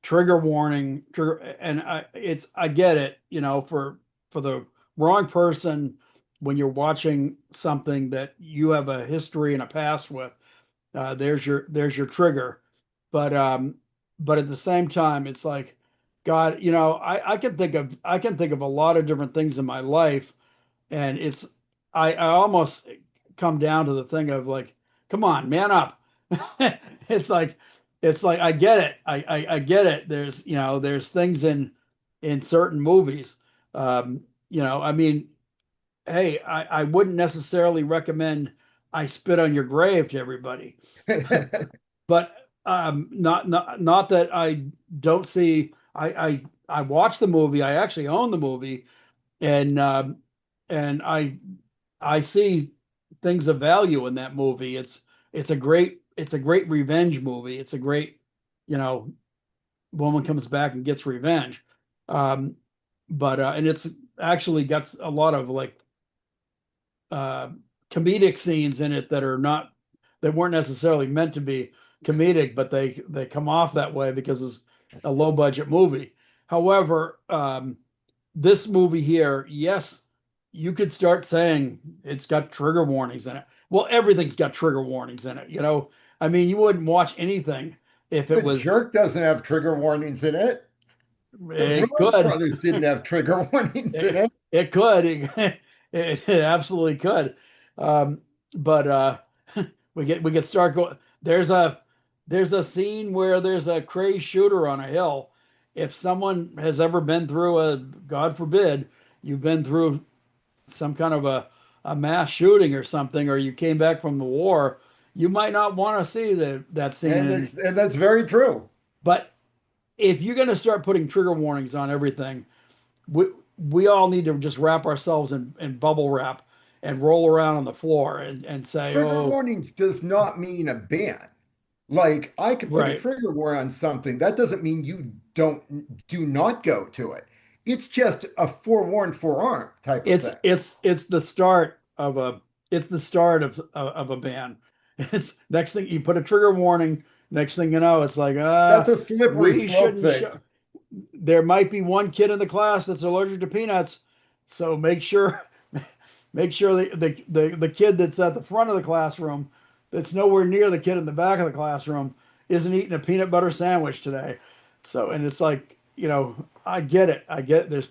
trigger warning, trigger, and I get it, for the wrong person when you're watching something that you have a history and a past with, there's your trigger, but but at the same time, it's like, God, I can think of a lot of different things in my life, and I almost come down to the thing of like, come on, man up. it's like it's like I get it. I get it. There's things in certain movies. I mean, hey, I wouldn't necessarily recommend I Spit on Your Grave to everybody, but not that I don't see. I watched the movie. I actually own the movie, and and I see things of value in that movie. It's a great revenge movie. It's a great, you know, woman comes back and gets revenge. Um, but and it's actually got a lot of like uh, comedic scenes in it that weren't necessarily meant to be comedic, but they come off that way because it's a low budget movie. However, this movie here, yes, you could start saying it's got trigger warnings in it. Well, everything's got trigger warnings in it. I mean, you wouldn't watch anything if it The was. Jerk doesn't have trigger warnings in it. The It Blues could. Brothers didn't have trigger warnings in It, it. it could. It absolutely could. Um, but we get start going. There's a scene where there's a crazed shooter on a hill. If someone has ever been through God forbid, you've been through some kind of a mass shooting or something, or you came back from the war, you might not want to see that scene. And that's very true. But if you're going to start putting trigger warnings on everything, we we all need to just wrap ourselves in bubble wrap and roll around on the floor and say, Trigger oh, warnings does not mean a ban. Like I could put a right. trigger warning on something. That doesn't mean you do not go to it. It's just a forewarned, forearmed type of It's thing. it's it's the start of a it's the start of a ban. It's next thing you put a trigger warning. Next thing you know, it's like That's a slippery we slope shouldn't thing. show. There might be one kid in the class that's allergic to peanuts, so make sure the kid that's at the front of the classroom, that's nowhere near the kid in the back of the classroom, isn't eating a peanut butter sandwich today. So, and it's like, I get it. I get it.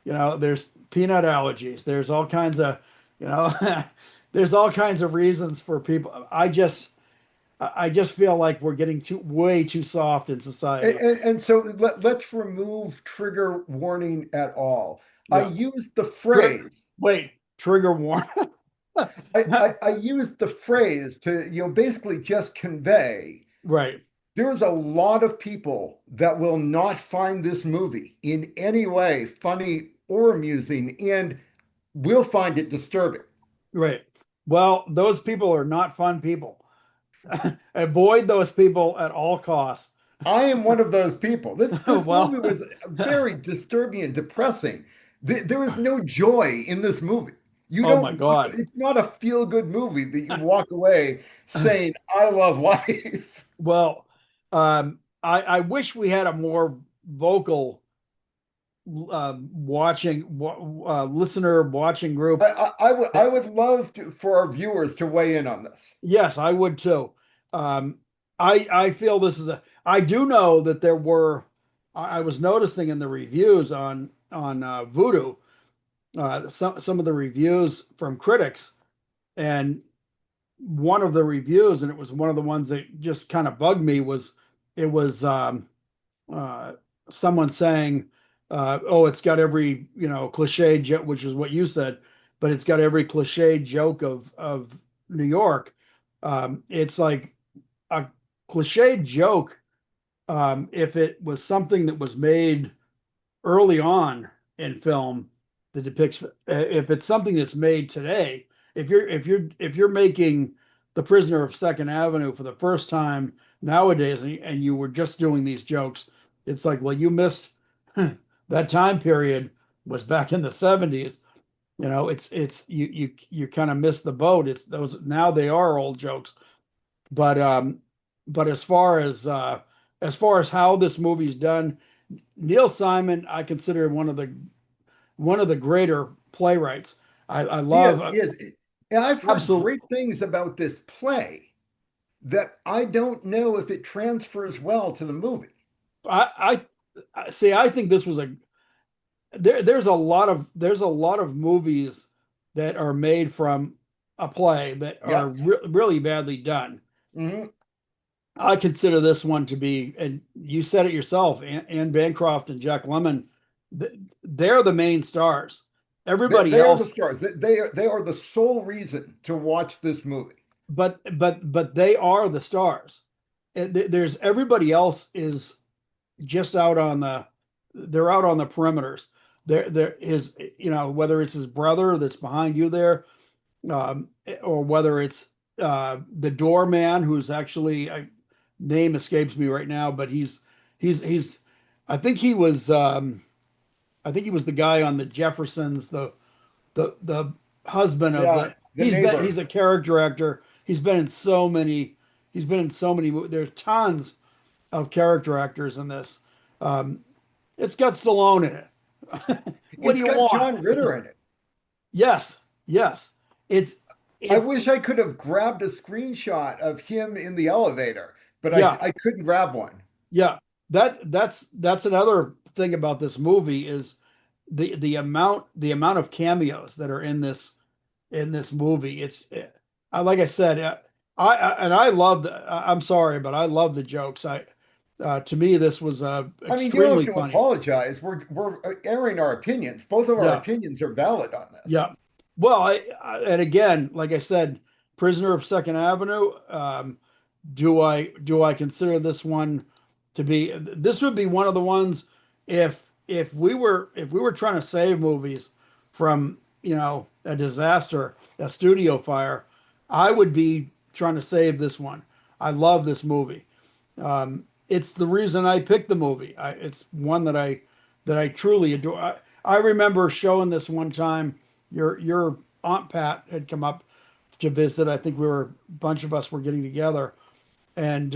There's peanut allergies. There's all kinds of, you know, there's all kinds of reasons for people. I just, I just feel like we're getting too way too soft in society. And so let's remove trigger warning at all. I Yeah. used the Tri- phrase. Wait, trigger warning. I used the phrase to, basically just convey Right, there's a lot of people that will not find this movie in any way funny or amusing and will find it disturbing. right. Well, those people are not fun people. Avoid those people at all costs. I am one of those people. This Well, movie was very disturbing and depressing. There is no joy in this movie. You oh my don't, God. it's not a feel-good movie that you walk away saying, I love life. Well, I wish we had a more vocal listener watching group. I That, would love for our viewers to weigh in on this. yes, I would too. Um, I feel this is a. I do know that there were. I was noticing in the reviews on Voodoo, some of the reviews from critics, and one of the reviews, and it was one of the ones that just kind of bugged me, was it was uh, someone saying, "Oh, it's got every cliche, which is what you said, but it's got every cliche joke of New York." It's like a cliche joke if it was something that was made early on in film that depicts. If it's something that's made today, if you're making The Prisoner of Second Avenue for the first time nowadays, and you were just doing these jokes, it's like, well, you missed that time period was back in the 70s. It's you kind of missed the boat. It's those now they are old jokes. But as far as how this movie's done, Neil Simon, I consider one of the greater playwrights. I He love is, he is. And I've heard absolute. great things about this play that I don't know if it transfers well to the movie. I see. I think this was a there's a lot of movies that are made from a play that are Yeah. really badly done. Mhm. I consider this one to be, and you said it yourself, Anne Bancroft and Jack Lemmon, they're the main stars. Everybody They are the else, stars. They are the sole reason to watch this movie. but they are the stars. There's everybody else is just they're out on the perimeters. There is, whether it's his brother that's behind you there, or whether it's the doorman who's actually name escapes me right now, but he's I think he was I think he was the guy on the Jeffersons, the husband of Yeah, the the neighbor. he's a character actor. He's been in so many movies. There's tons of character actors in this. Um, it's got Stallone in it. What do It's you got want? John Ritter in it. Yes, yes. It's I it's wish I could have grabbed a screenshot of him in the elevator, but yeah, I couldn't grab one. yeah. That's another thing about this movie is the amount of cameos that are in this movie. Like I said, and I love I'm sorry, but I love the jokes. To me this was I mean, you don't have extremely to funny. apologize. We're airing our opinions. Both of our Yeah, opinions are valid on this. yeah. Well, and again, like I said, Prisoner of Second Avenue. Do I consider this one to be? This would be one of the ones if we were trying to save movies from a disaster, a studio fire, I would be trying to save this one. I love this movie. It's the reason I picked the movie. It's one that I truly adore. I remember showing this one time. Your Aunt Pat had come up to visit. I think a bunch of us were getting together, and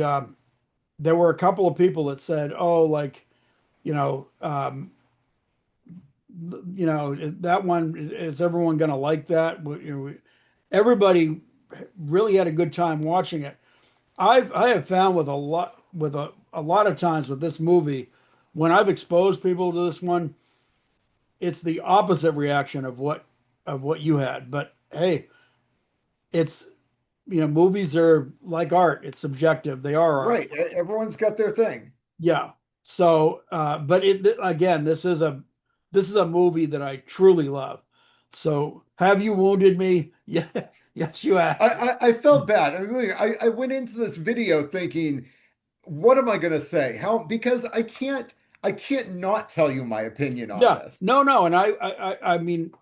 there were a couple of people that said, "Oh, like, you know, um, that one is everyone going to like that?" Everybody really had a good time watching it. I have found with a lot of times with this movie, when I've exposed people to this one, it's the opposite reaction of what you had. But hey, it's movies are like art. It's subjective. They are art. Right. Everyone's got their thing. Yeah. So, but again, this is a movie that I truly love. So, have you wounded me? Yeah. Yes, you have. I felt bad. I went into this video thinking, what am I going to say? How? Because I can't not tell you my opinion on Yeah. this. No, no. And I mean,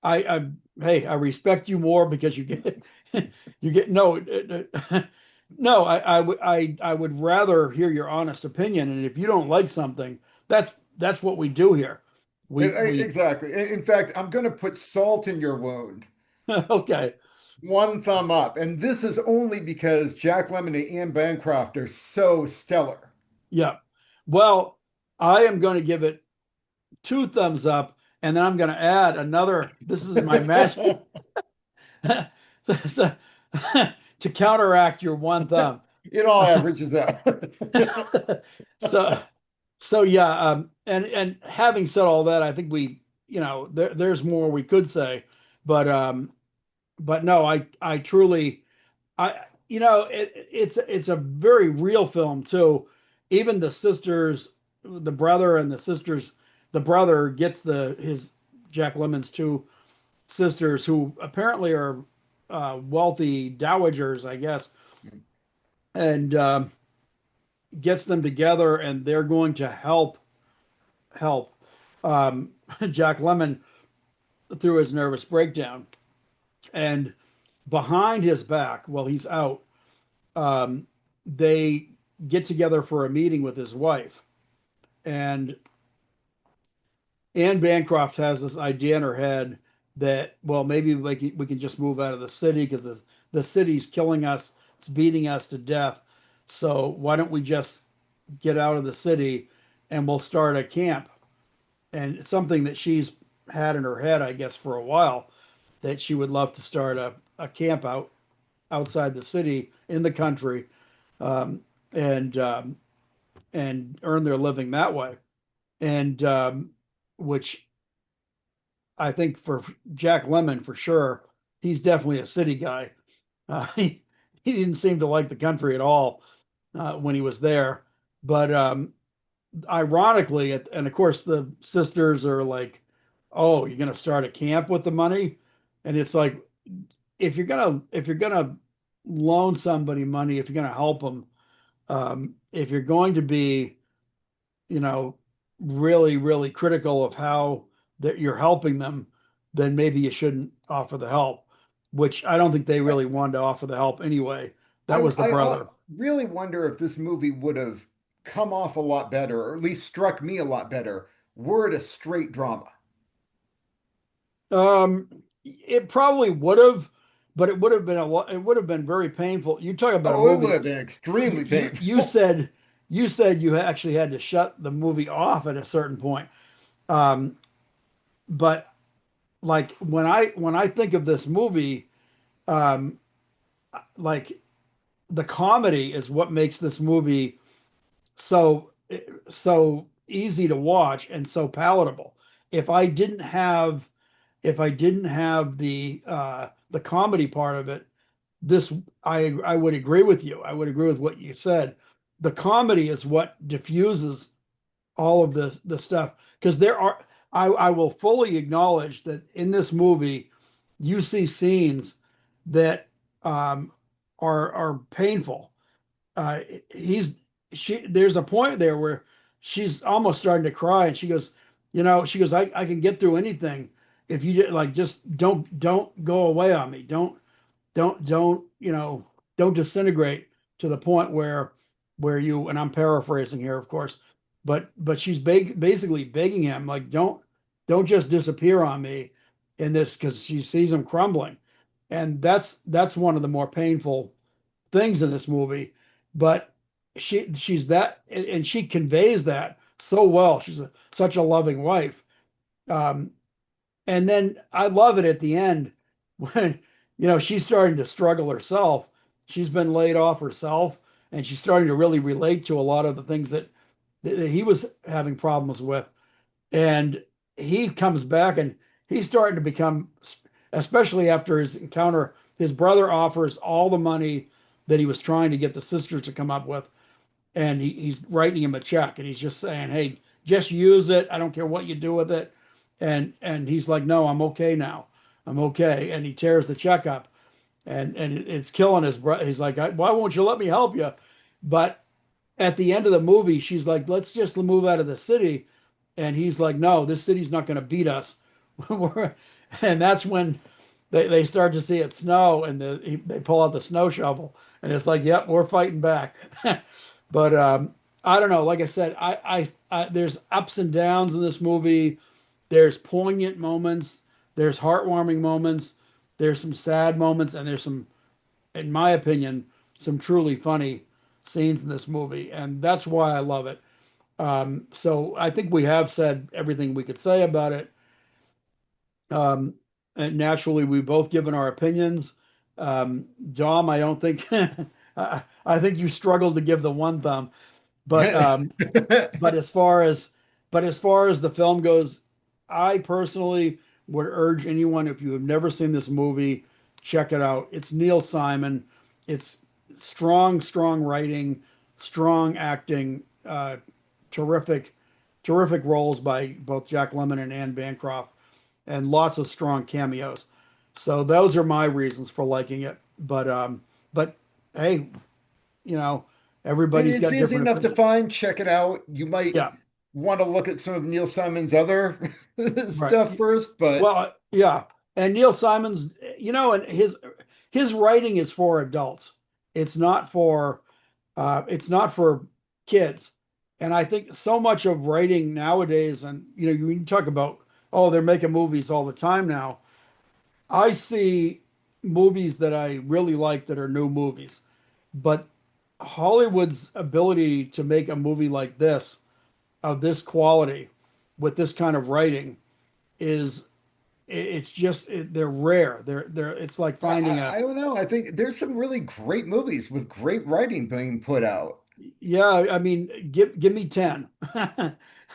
I hey, I respect you more because you get you get no no, I would rather hear your honest opinion. And if you don't like something, that's what we do here. We Exactly. In fact, I'm going to put salt in your wound. okay. One thumb up. And this is only because Jack Lemmon and Anne Bancroft are so stellar. Yeah. Well, I am going to give it two thumbs up, and then I'm going to add another. This is my match So- to counteract your one thumb. It all averages out. so yeah, and having said all that, I think there's more we could say, but no, I truly it's a very real film too. Even the sisters, the brother and the sisters, the brother gets the his Jack Lemmon's two sisters who apparently are wealthy dowagers, I guess, and gets them together, and they're going to help Jack Lemmon through his nervous breakdown. And behind his back, while he's out, they get together for a meeting with his wife. And Anne Bancroft has this idea in her head that, well, maybe we can just move out of the city because the city's killing us, it's beating us to death. So why don't we just get out of the city and we'll start a camp? And it's something that she's had in her head, I guess, for a while, that she would love to start a camp outside the city in the country, um, and earn their living that way. And which I think for Jack Lemmon, for sure, he's definitely a city guy. He didn't seem to like the country at all when he was there. But ironically, and of course, the sisters are like, "Oh, you're going to start a camp with the money," and it's like, if you're gonna loan somebody money, if you're gonna help them, if you're going to be, you know, really critical of how that you're helping them, then maybe you shouldn't offer the help, which I don't think they really wanted to offer the help anyway. That was the I brother. really wonder if this movie would have come off a lot better, or at least struck me a lot better, were it a straight drama. It probably would have, but it would have been a lot. It would have been very painful. You talk about a Oh, it would movie. have been extremely You painful. said you actually had to shut the movie off at a certain point. Um, but like when I think of this movie, um, like the comedy is what makes this movie so so easy to watch and so palatable. If I didn't have the comedy part of it, this I would agree with you. I would agree with what you said. The comedy is what diffuses all of the stuff because I will fully acknowledge that in this movie you see scenes that um, are painful. uh, he's she there's a point there where she's almost starting to cry and she goes, she goes, I can get through anything if you like just don't go away on me. Don't don't disintegrate to the point where you, and I'm paraphrasing here of course, but she's basically begging him like don't just disappear on me in this because she sees him crumbling. And that's one of the more painful things in this movie, but she's that, and she conveys that so well. She's such a loving wife. Um, and then I love it at the end when she's starting to struggle herself. She's been laid off herself, and she's starting to really relate to a lot of the things that he was having problems with. And he comes back, and he's starting to become, especially after his encounter, his brother offers all the money that he was trying to get the sisters to come up with, and he's writing him a check, and he's just saying, "Hey, just use it. I don't care what you do with it." And he's like, "No, I'm okay now. I'm okay." And he tears the check up, and it's killing his brother. He's like, "Why won't you let me help you?" But at the end of the movie, she's like, "Let's just move out of the city." And he's like, "No, this city's not going to beat us." And that's when they start to see it snow, and they pull out the snow shovel, and it's like, "Yep, we're fighting back." But I don't know. Like I said, there's ups and downs in this movie. There's poignant moments. There's heartwarming moments. There's some sad moments, and there's some, in my opinion, some truly funny scenes in this movie, and that's why I love it. So I think we have said everything we could say about it. Um, and naturally, we've both given our opinions. Dom, I don't think I think you struggled to give the one thumb, but but as far as the film goes, I personally would urge anyone, if you have never seen this movie, check it out. It's Neil Simon. It's strong writing, strong acting, terrific, terrific roles by both Jack Lemmon and Anne Bancroft, and lots of strong cameos. So those are my reasons for liking it. But hey, you know, everybody's It's got easy different enough to opinions. find. Check it out. You might Yeah, want to look at some of Neil Simon's other right. stuff first, but Well, yeah. And Neil Simon's, and his writing is for adults. It's not for it's not for kids. And I think so much of writing nowadays, and you talk about, oh, they're making movies all the time now. I see movies that I really like that are new movies, but Hollywood's ability to make a movie like this, of this quality, with this kind of writing, is it's just they're rare. They're it's like finding a, I don't know. I think there's some really great movies with great writing being put out. yeah. I mean, give me 10.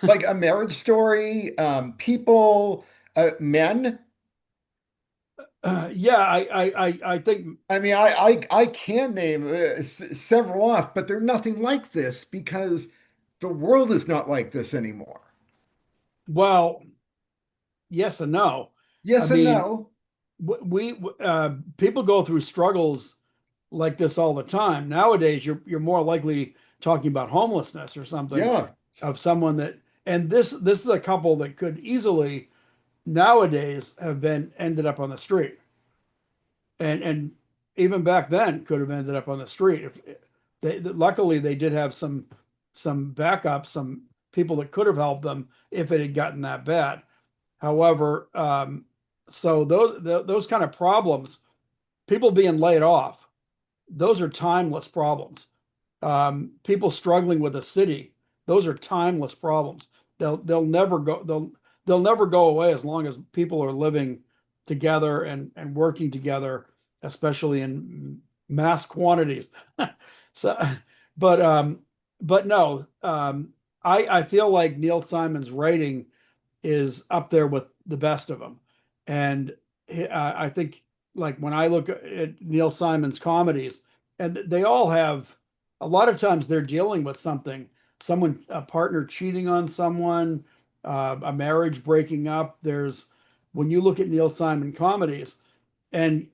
Like A Marriage Story, People, Men. Yeah, I think, I mean, I can name several off, but they're nothing like this because the world is not like this anymore. well, yes and no. I Yes and mean, no. we people go through struggles like this all the time. Nowadays, you're more likely talking about homelessness or something, Yeah. of someone that, and this is a couple that could easily nowadays have been ended up on the street, and even back then could have ended up on the street. If they luckily they did have some backup, some people that could have helped them if it had gotten that bad. However, so those kind of problems, people being laid off, those are timeless problems. People struggling with a city, those are timeless problems. They'll never go away as long as people are living together and working together, especially in mass quantities. So, but no, I feel like Neil Simon's writing is up there with the best of them, and I think, like, when I look at Neil Simon's comedies, and they all have, a lot of times they're dealing with something, someone, a partner cheating on someone, a marriage breaking up. There's, when you look at Neil Simon comedies, and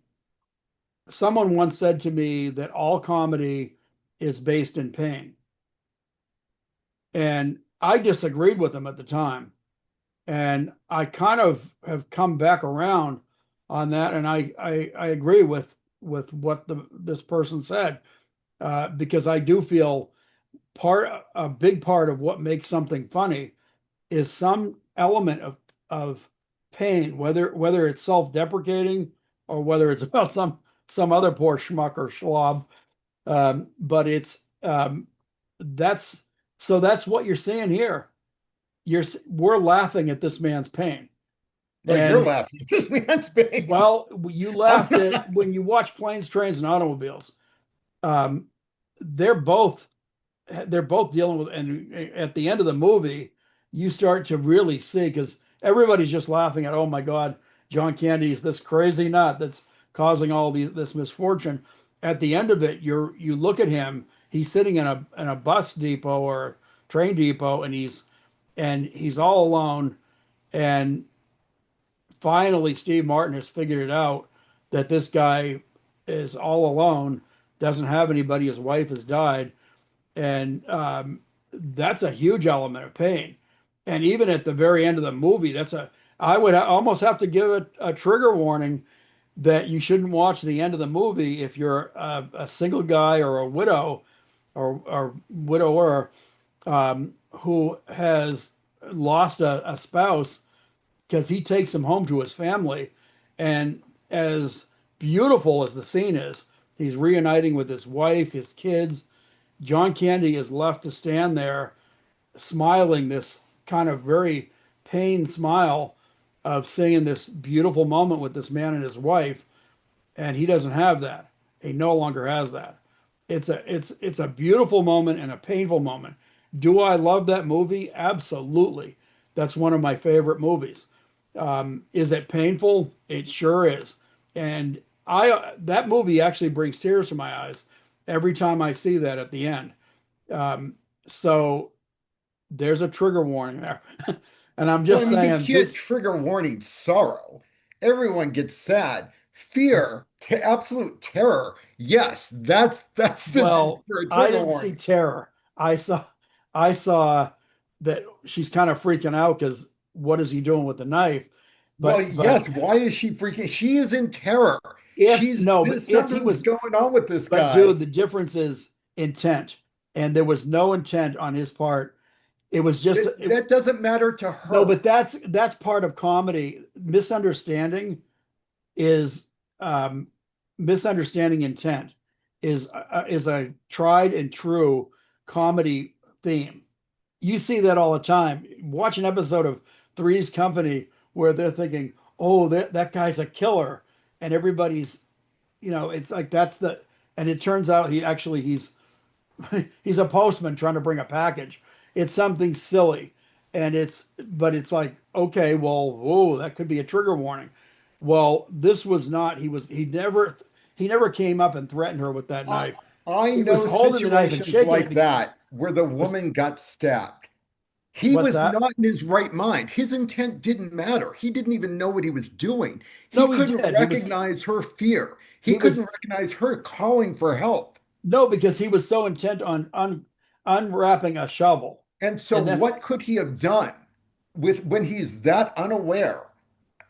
someone once said to me that all comedy is based in pain, and I disagreed with him at the time, and I kind of have come back around on that, and I agree with what this person said, because I do feel a big part of what makes something funny is some element of pain, whether it's self-deprecating or whether it's about some other poor schmuck or schlob. But it's that's so that's what you're seeing here. We're laughing at this man's pain, No, you're and, laughing at this man's pain. well, you I'm laughed at not. when you watch Planes, Trains, and Automobiles. Um, they're both they're both dealing with, and at the end of the movie, you start to really see, because everybody's just laughing at, oh my God, John Candy is this crazy nut causing all this misfortune. At the end of it, you look at him, he's sitting in a bus depot or train depot, and he's all alone. And finally, Steve Martin has figured it out that this guy is all alone, doesn't have anybody, his wife has died, and that's a huge element of pain. And even at the very end of the movie, I would almost have to give it a trigger warning that you shouldn't watch the end of the movie if you're a single guy or a widow or widower who has lost a spouse, because he takes him home to his family. And as beautiful as the scene is, he's reuniting with his wife, his kids. John Candy is left to stand there smiling, this kind of very pained smile of seeing this beautiful moment with this man and his wife, and he doesn't have that. He no longer has that. It's a beautiful moment and a painful moment. Do I love that movie? Absolutely. That's one of my favorite movies. Is it painful? It sure is. And I that movie actually brings tears to my eyes every time I see that at the end. So there's a trigger warning there. And I'm Well, I just mean, you saying can't this, trigger warning sorrow. Everyone gets sad. Fear to absolute terror. Yes, that's the well, for a I trigger didn't see warning. terror. I saw that she's kind of freaking out because what is he doing with the knife? Well, But yes, why is she freaking? She is in terror. if no, but if he Something's was, going on with this but guy. dude, the difference is intent, and there was no intent on his part. It was just That doesn't matter to no, her. but that's part of comedy. Misunderstanding is misunderstanding intent is a tried and true comedy theme. You see that all the time. Watch an episode of Three's Company where they're thinking, "Oh, that guy's a killer," and everybody's, it's like and it turns out he's a postman trying to bring a package. It's something silly, but it's like, okay, well, whoa, that could be a trigger warning. Well, this was not. He never came up and threatened her with that I, knife. I He was know holding the knife and situations shaking it like because that where the it was woman got stabbed. He what's was that? not in his right mind. His intent didn't matter. He didn't even know what he was doing. He No, he couldn't did. recognize her fear. He He was couldn't recognize her calling for help. no, because he was so intent on unwrapping a shovel, And so, and that's what could he have done with when he's that unaware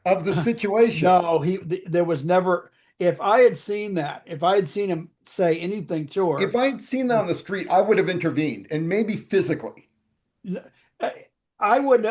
of the situation? no. There was never. If I had seen that, if I had seen him say anything to If her, I had seen that on the street, I would have intervened and maybe physically. I would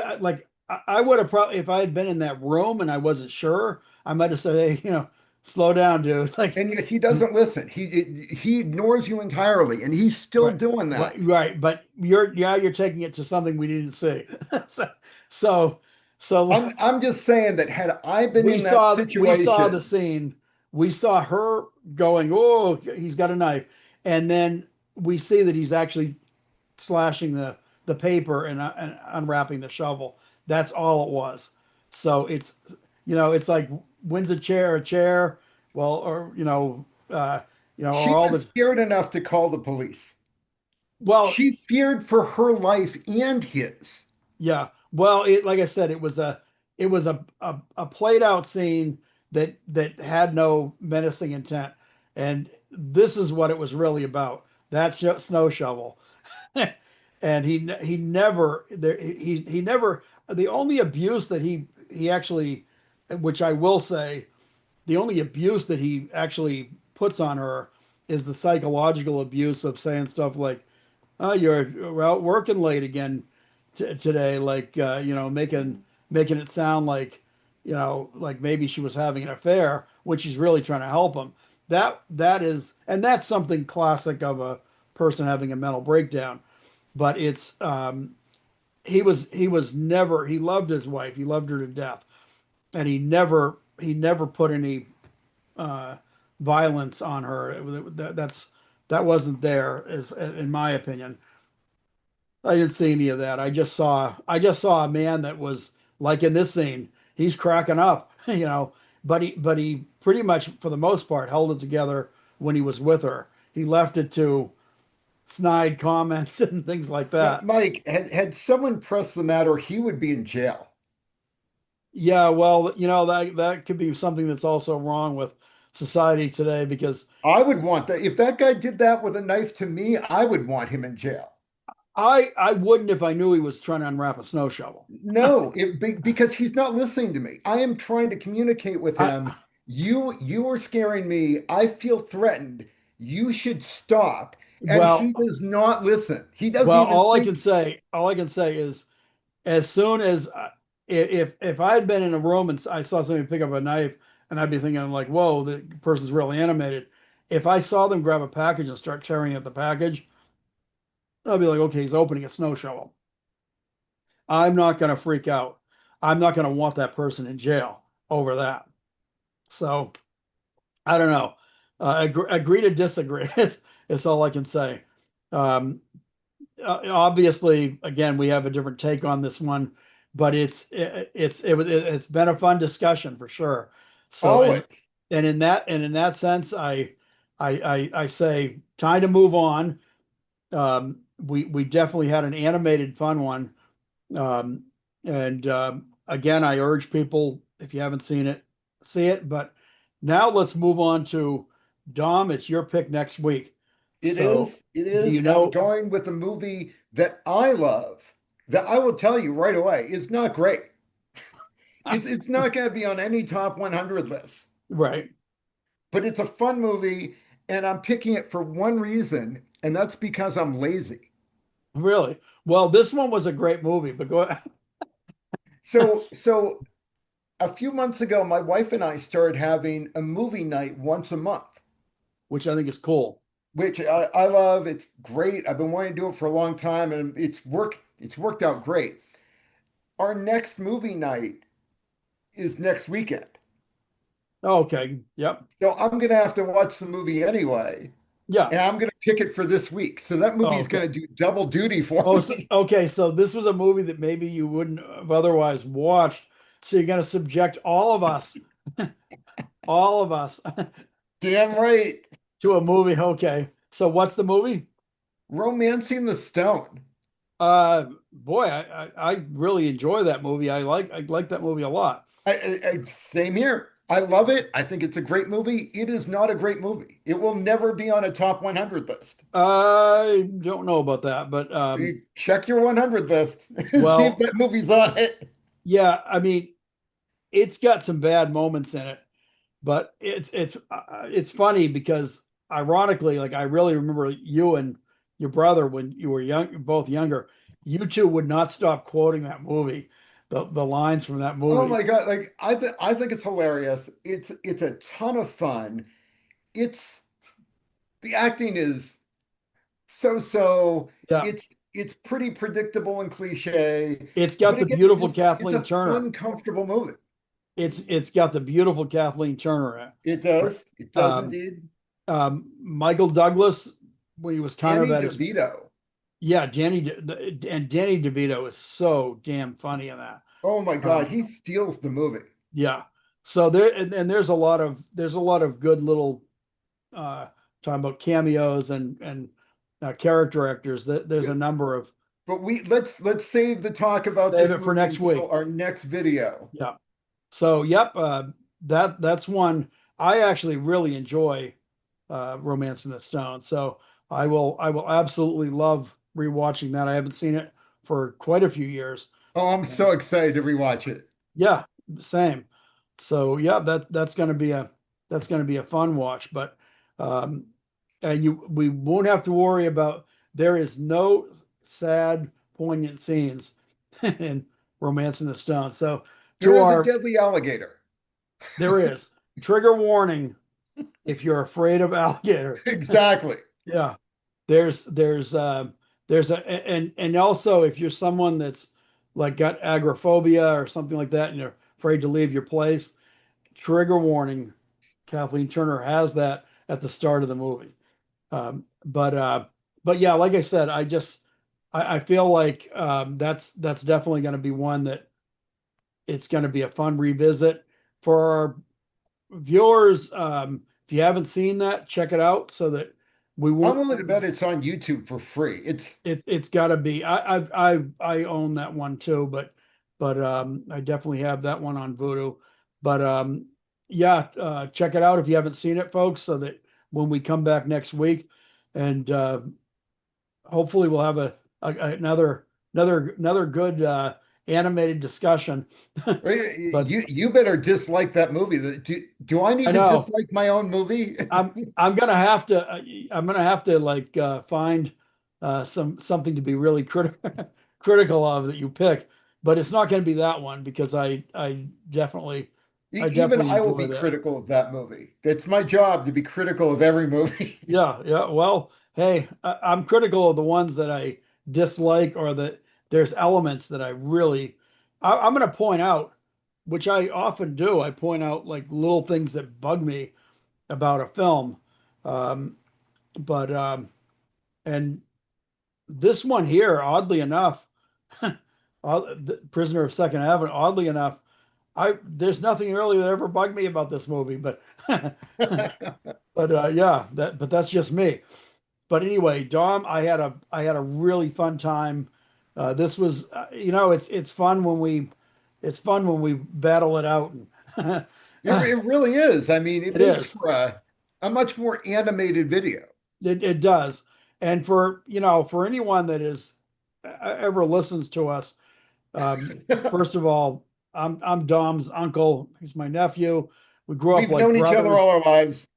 I would have probably, if I had been in that room and I wasn't sure, I might have said, "Hey, slow down, dude." Like, And yet he doesn't listen. He ignores you entirely, and he's still right, doing right, that. right. But you're taking it to something we didn't see. so, so, so I'm just saying that had I been in that we saw the situation, scene. We saw her going, "Oh, he's got a knife," and then we see that he's actually slashing the paper and unwrapping the shovel. That's all it was. So it's like, wins a chair. Well, or or she all was the scared enough to call the police. well, She feared for her life and his. yeah. Well, like I said, it was a played out scene that had no menacing intent, and this is what it was really about. That snow shovel. And he never there he never the only abuse that he actually, which I will say, the only abuse that he actually puts on her is the psychological abuse of saying stuff like, "Oh, you're out working late again today," like making it sound like, like maybe she was having an affair when she's really trying to help him. And that's something classic of a person having a mental breakdown. But he was never, he loved his wife, he loved her to death, and he never put any uh, violence on her. That wasn't there, in my opinion. I didn't see any of that. I just saw a man that was like in this scene. He's cracking up, but he pretty much for the most part held it together when he was with her. He left it to snide comments and things like Now, that. Mike, had someone pressed the matter, he would be in jail. Yeah, well, that could be something that's also wrong with society today because I would want that. If that guy did that with a knife to me, I would want him in jail. I wouldn't if I knew he was trying to unwrap a snow shovel. No, because he's not listening to me. I am trying to communicate with I him. You are scaring me. I feel threatened. You should stop. And well, he does not listen. He doesn't well, even think. all I can say is as soon as if I had been in a room and I saw somebody pick up a knife and I'd be thinking like, whoa, the person's really animated. If I saw them grab a package and start tearing at the package, I'd be like, okay, he's opening a snow shovel. I'm not going to freak out. I'm not going to want that person in jail over that. So I don't know. Agree to disagree. It's all I can say. Um, Obviously, again, we have a different take on this one, but it's been a fun discussion for sure. So Always. and in that sense, I say time to move on. We definitely had an animated fun one. Um, and again, I urge people, if you haven't seen it, see it. But now let's move on to Dom. It's your pick next week. It So is. It do is. you And I'm know? going with a movie that I love, that I will tell you right away is not great. It's not going to be on any top 100 list, Right. but it's a fun movie, and I'm picking it for one reason, and that's because I'm lazy. Really? Well, this one was a great movie, but go ahead. So a few months ago, my wife and I started having a movie night once a month, Which I think is cool. which I love. It's great. I've been wanting to do it for a long time, and it's worked out great. Our next movie night is next weekend. Okay. Yep. So I'm going to have to watch the movie anyway, Yeah. and I'm going to pick it for this week. So that movie is Okay. going to do double duty for Oh, so, me. okay. So this was a movie that maybe you wouldn't have otherwise watched. So you're going to subject all of us, Damn right. to a movie. Okay. So what's the movie? Romancing the Stone. Boy, I really enjoy that movie. I like that movie a lot. Same here. I love it. I think it's a great movie. It is not a great movie. It will never be on a top 100 list. I don't know about that, but You check your 100 list. See if well, that movie's on it. yeah. I mean, it's got some bad moments in it, but it's funny because ironically, like I really remember you and your brother when you were young, both younger. You two would not stop quoting that movie, the lines from that Oh movie. my God. Like I think it's hilarious. It's a ton of fun. It's the acting is so. Yeah, It's pretty predictable and cliche, it's got but the again, beautiful it's a Kathleen Turner. fun, comfortable movie. It's got the beautiful Kathleen Turner in it. It does. It does Um, indeed. Michael Douglas when he was kind of Danny at his DeVito. yeah, and Danny DeVito is so damn funny in that. Oh my God, Um, he steals the movie. yeah, so there and there's a lot of good little uh, talking about cameos and character actors. That there's a number of But let's save the talk about save this it for movie next until week. our next video. Yeah. So yep, that's one I actually really enjoy, Romance in the Stone. So I will absolutely love rewatching that. I haven't seen it for quite a few years. Oh, I'm And so excited to rewatch it. yeah, same. So yeah, that's gonna be a fun watch. But um, and we won't have to worry about there is no sad, poignant scenes in Romance in the Stone. So There to is a our deadly alligator. there is trigger warning if you're afraid of alligator. Exactly. Yeah, there's and also if you're someone that's like got agoraphobia or something like that and you're afraid to leave your place, trigger warning. Kathleen Turner has that at the start of the movie. But yeah, like I said, I feel like that's definitely going to be one that it's going to be a fun revisit for viewers, if you haven't seen that, check it out so that we I'm won't. willing to bet it's on YouTube for free. It's got to be. I own that one too, but I definitely have that one on Vudu. But yeah, check it out if you haven't seen it, folks, so that when we come back next week, and hopefully we'll have another good animated discussion. Well, But you better dislike that movie. Do I I need to know dislike my own movie? I'm gonna have to I'm gonna have to like find something to be really critical of that you pick, but it's not going to be that one because I Even definitely I will be enjoy that. critical of that movie. It's my job to be critical of every movie. Yeah, yeah. Well, hey, I'm critical of the ones that I dislike or that there's elements that I really I'm going to point out, which I often do. I point out like little things that bug me about a film. Um, but and this one here, oddly enough, Prisoner of Second Avenue, oddly enough, I there's nothing really that ever bugged me about this movie, but yeah, but that's just me. But anyway, Dom, I had a really fun time. This was, it's fun when we battle it out. And It really is. I mean, it it makes is. for a much more animated video. It does. And for anyone that is ever listens to us, first of all, I'm Dom's uncle. He's my nephew. We grew up We've like known each other brothers. all our lives,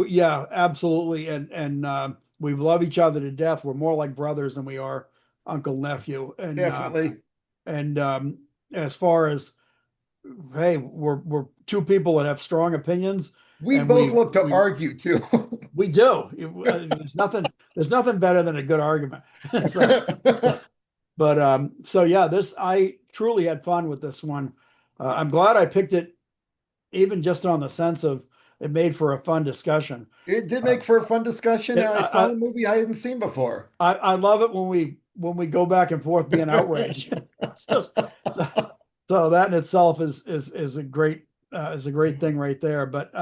Yeah, absolutely. And we love each other to death. We're more like brothers than we are uncle nephew. definitely. And as far as hey, we're two people that have strong opinions, We and both love to we argue too. we do. There's nothing better than a good argument. So, so yeah, this I truly had fun with this one. I'm glad I picked it, even just on the sense of it made for a fun discussion. It did Uh, make for a fun discussion, and it, I saw a movie I hadn't seen before. I love it when we go back and forth being outraged. It's just so so that in itself is a great thing right there. But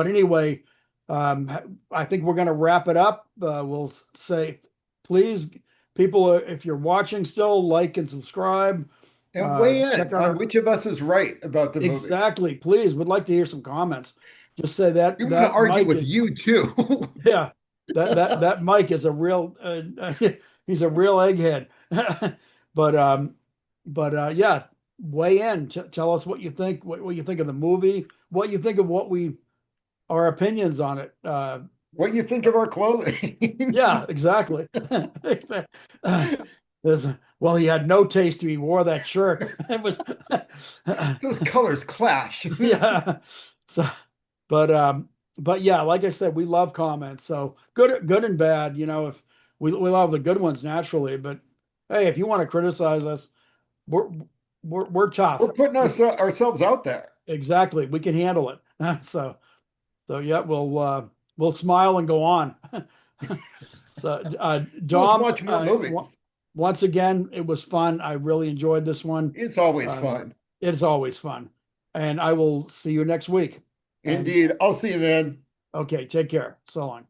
anyway, I think we're going to wrap it up. We'll say, please, people, if you're watching still, like and subscribe. And weigh Check in out on our which of us is right about the movie. exactly. Please, would like to hear some comments. Just say that We want to that argue Mike with is you too. yeah, that Mike is a real he's a real egghead. but yeah, weigh in. Tell us what you think. What you think of the movie. What you think of what we our opinions on it. What you think of our clothing? Yeah, exactly. There's, well, he had no taste. He wore that shirt. It was Those colors clash. yeah. So, but but yeah, like I said, we love comments. So good and bad. If we love the good ones naturally, but hey, if you want to criticize us, we're we're tough. We're putting ourselves out there. Exactly, we can handle it. So yeah, we'll smile and go on. So Let's Dom, watch more movies. once again, it was fun. I really enjoyed this one. It's always Um, fun. it's always fun, and I will see you next week. And Indeed. I'll see you then. okay, take care. So long.